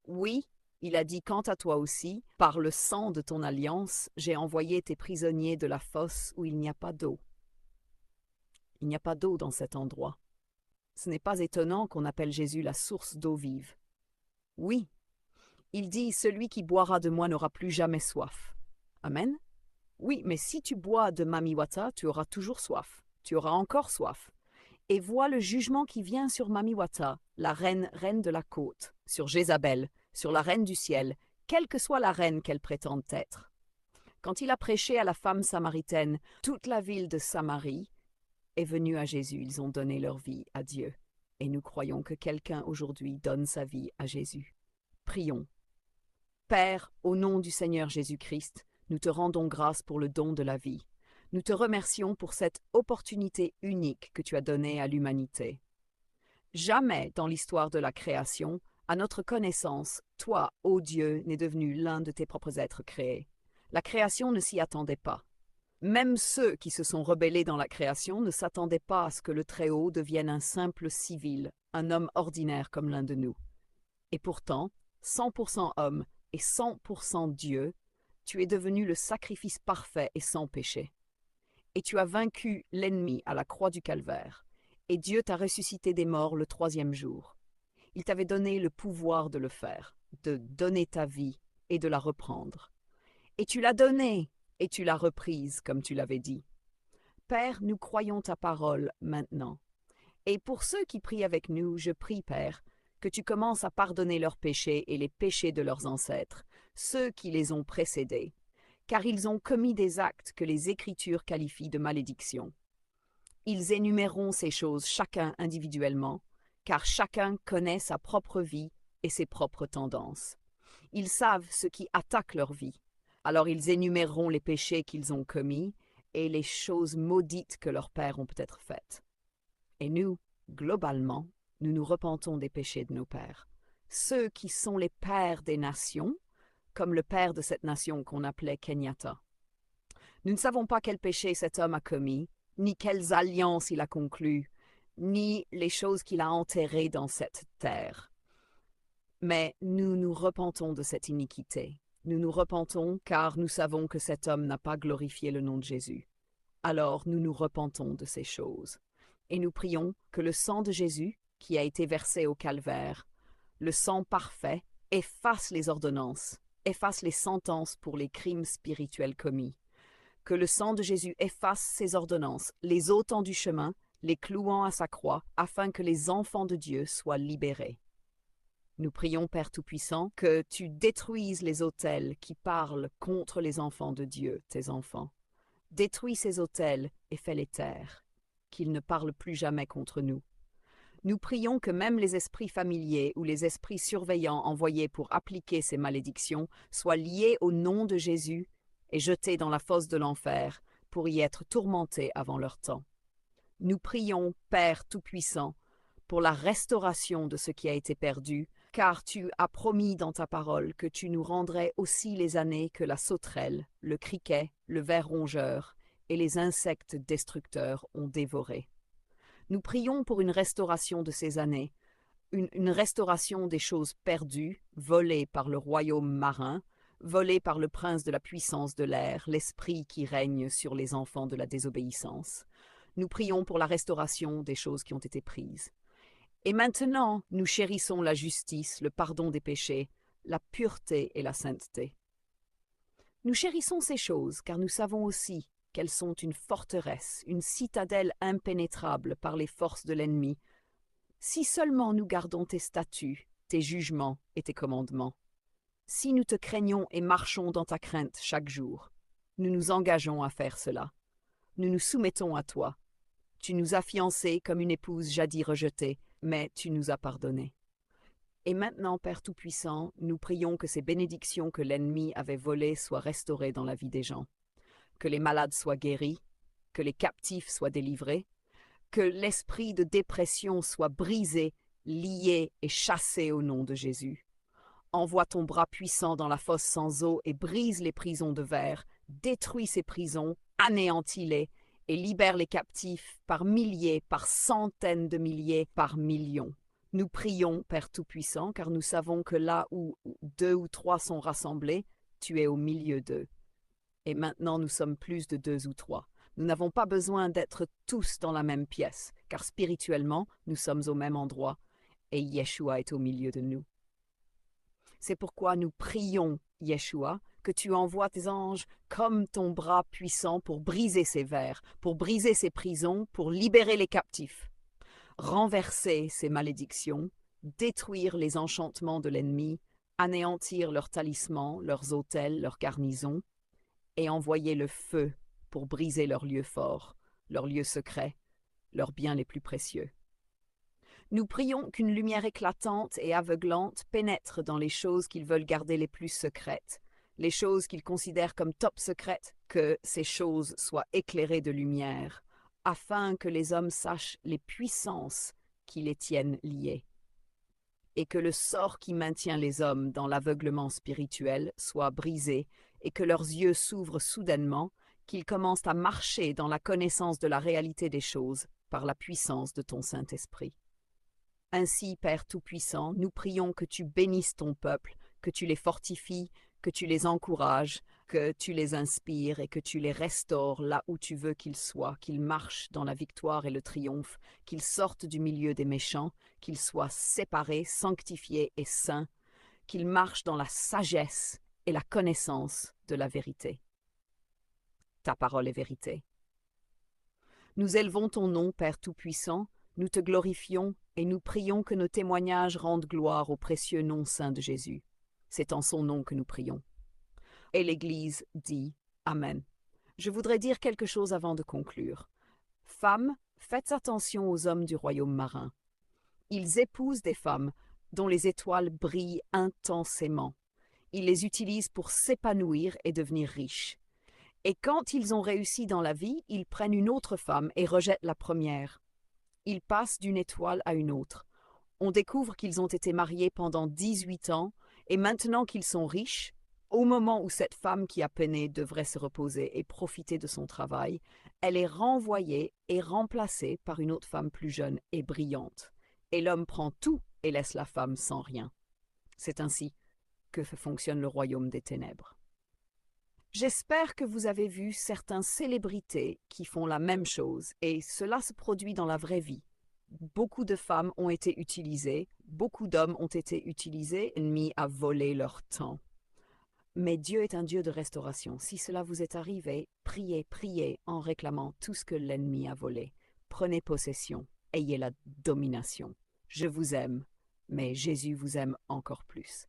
Oui, il a dit « Quant à toi aussi, par le sang de ton alliance, j'ai envoyé tes prisonniers de la fosse où il n'y a pas d'eau. » Il n'y a pas d'eau dans cet endroit. Ce n'est pas étonnant qu'on appelle Jésus la source d'eau vive. Oui, il dit « Celui qui boira de moi n'aura plus jamais soif. » Amen. Oui, mais si tu bois de Mami Wata, tu auras toujours soif. Tu auras encore soif. Et vois le jugement qui vient sur Mami Wata, la reine de la côte, sur Jézabel, sur la reine du ciel, quelle que soit la reine qu'elle prétende être. Quand il a prêché à la femme samaritaine, toute la ville de Samarie est venue à Jésus. Ils ont donné leur vie à Dieu. Et nous croyons que quelqu'un aujourd'hui donne sa vie à Jésus. Prions. Père, au nom du Seigneur Jésus-Christ, nous te rendons grâce pour le don de la vie. Nous te remercions pour cette opportunité unique que tu as donnée à l'humanité. Jamais dans l'histoire de la création, à notre connaissance, toi, ô Dieu, n'es devenu l'un de tes propres êtres créés. La création ne s'y attendait pas. Même ceux qui se sont rebellés dans la création ne s'attendaient pas à ce que le Très-Haut devienne un simple civil, un homme ordinaire comme l'un de nous. Et pourtant, 100% homme et 100% Dieu, tu es devenu le sacrifice parfait et sans péché. Et tu as vaincu l'ennemi à la croix du calvaire. Et Dieu t'a ressuscité des morts le 3e jour. Il t'avait donné le pouvoir de le faire, de donner ta vie et de la reprendre. Et tu l'as donnée et tu l'as reprise, comme tu l'avais dit. Père, nous croyons ta parole maintenant. Et pour ceux qui prient avec nous, je prie, Père, que tu commences à pardonner leurs péchés et les péchés de leurs ancêtres, ceux qui les ont précédés, car ils ont commis des actes que les Écritures qualifient de malédiction. Ils énuméreront ces choses chacun individuellement, car chacun connaît sa propre vie et ses propres tendances. Ils savent ce qui attaque leur vie, alors ils énuméreront les péchés qu'ils ont commis et les choses maudites que leurs pères ont peut-être faites. Et nous, globalement, nous nous repentons des péchés de nos pères. Ceux qui sont les pères des nations, comme le père de cette nation qu'on appelait Kenyatta. Nous ne savons pas quel péché cet homme a commis, ni quelles alliances il a conclues, ni les choses qu'il a enterrées dans cette terre. Mais nous nous repentons de cette iniquité. Nous nous repentons car nous savons que cet homme n'a pas glorifié le nom de Jésus. Alors nous nous repentons de ces choses. Et nous prions que le sang de Jésus, qui a été versé au calvaire, le sang parfait, efface les ordonnances, efface les sentences pour les crimes spirituels commis. Que le sang de Jésus efface ces ordonnances, les ôtant du chemin, les clouant à sa croix, afin que les enfants de Dieu soient libérés. Nous prions, Père Tout-Puissant, que tu détruises les autels qui parlent contre les enfants de Dieu, tes enfants. Détruis ces autels et fais-les taire, qu'ils ne parlent plus jamais contre nous. Nous prions que même les esprits familiers ou les esprits surveillants envoyés pour appliquer ces malédictions soient liés au nom de Jésus et jetés dans la fosse de l'enfer pour y être tourmentés avant leur temps. Nous prions, Père Tout-Puissant, pour la restauration de ce qui a été perdu, car tu as promis dans ta parole que tu nous rendrais aussi les années que la sauterelle, le criquet, le ver rongeur et les insectes destructeurs ont dévorées. Nous prions pour une restauration de ces années, une restauration des choses perdues, volées par le royaume marin, volées par le prince de la puissance de l'air, l'esprit qui règne sur les enfants de la désobéissance. Nous prions pour la restauration des choses qui ont été prises. Et maintenant, nous chérissons la justice, le pardon des péchés, la pureté et la sainteté. Nous chérissons ces choses car nous savons aussi qu'elles sont une forteresse, une citadelle impénétrable par les forces de l'ennemi, si seulement nous gardons tes statuts, tes jugements et tes commandements. Si nous te craignons et marchons dans ta crainte chaque jour, nous nous engageons à faire cela. Nous nous soumettons à toi. Tu nous as fiancés comme une épouse jadis rejetée, mais tu nous as pardonnés. Et maintenant, Père Tout-Puissant, nous prions que ces bénédictions que l'ennemi avait volées soient restaurées dans la vie des gens, que les malades soient guéris, que les captifs soient délivrés, que l'esprit de dépression soit brisé, lié et chassé au nom de Jésus. Envoie ton bras puissant dans la fosse sans eau et brise les prisons de verre, détruis ces prisons, anéantis-les et libère les captifs par milliers, par centaines de milliers, par millions. Nous prions, Père Tout-Puissant, car nous savons que là où 2 ou 3 sont rassemblés, tu es au milieu d'eux. Et maintenant nous sommes plus de 2 ou 3. Nous n'avons pas besoin d'être tous dans la même pièce, car spirituellement, nous sommes au même endroit, et Yeshua est au milieu de nous. C'est pourquoi nous prions, Yeshua, que tu envoies tes anges comme ton bras puissant pour briser ces verres, pour briser ces prisons, pour libérer les captifs, renverser ces malédictions, détruire les enchantements de l'ennemi, anéantir leurs talismans, leurs autels, leurs garnisons, et envoyer le feu pour briser leurs lieux forts, leurs lieux secrets, leurs biens les plus précieux. Nous prions qu'une lumière éclatante et aveuglante pénètre dans les choses qu'ils veulent garder les plus secrètes, les choses qu'ils considèrent comme top secrètes, que ces choses soient éclairées de lumière, afin que les hommes sachent les puissances qui les tiennent liés, et que le sort qui maintient les hommes dans l'aveuglement spirituel soit brisé, et que leurs yeux s'ouvrent soudainement, qu'ils commencent à marcher dans la connaissance de la réalité des choses par la puissance de ton Saint-Esprit. Ainsi, Père Tout-Puissant, nous prions que tu bénisses ton peuple, que tu les fortifies, que tu les encourages, que tu les inspires et que tu les restaures là où tu veux qu'ils soient, qu'ils marchent dans la victoire et le triomphe, qu'ils sortent du milieu des méchants, qu'ils soient séparés, sanctifiés et saints, qu'ils marchent dans la sagesse et la connaissance de la vérité. Ta parole est vérité. Nous élevons ton nom, Père Tout-Puissant, nous te glorifions et nous prions que nos témoignages rendent gloire au précieux nom saint de Jésus. C'est en son nom que nous prions. Et l'Église dit Amen. Je voudrais dire quelque chose avant de conclure. Femmes, faites attention aux hommes du royaume marin. Ils épousent des femmes dont les étoiles brillent intensément. Ils les utilisent pour s'épanouir et devenir riches. Et quand ils ont réussi dans la vie, ils prennent une autre femme et rejettent la première. Ils passent d'une étoile à une autre. On découvre qu'ils ont été mariés pendant 18 ans et maintenant qu'ils sont riches, au moment où cette femme qui a peiné devrait se reposer et profiter de son travail, elle est renvoyée et remplacée par une autre femme plus jeune et brillante. Et l'homme prend tout et laisse la femme sans rien. C'est ainsi que fonctionne le royaume des ténèbres. J'espère que vous avez vu certaines célébrités qui font la même chose et cela se produit dans la vraie vie. Beaucoup de femmes ont été utilisées, beaucoup d'hommes ont été utilisés et mis à voler leur temps. Mais Dieu est un Dieu de restauration. Si cela vous est arrivé, priez, priez en réclamant tout ce que l'ennemi a volé. Prenez possession, ayez la domination. Je vous aime, mais Jésus vous aime encore plus.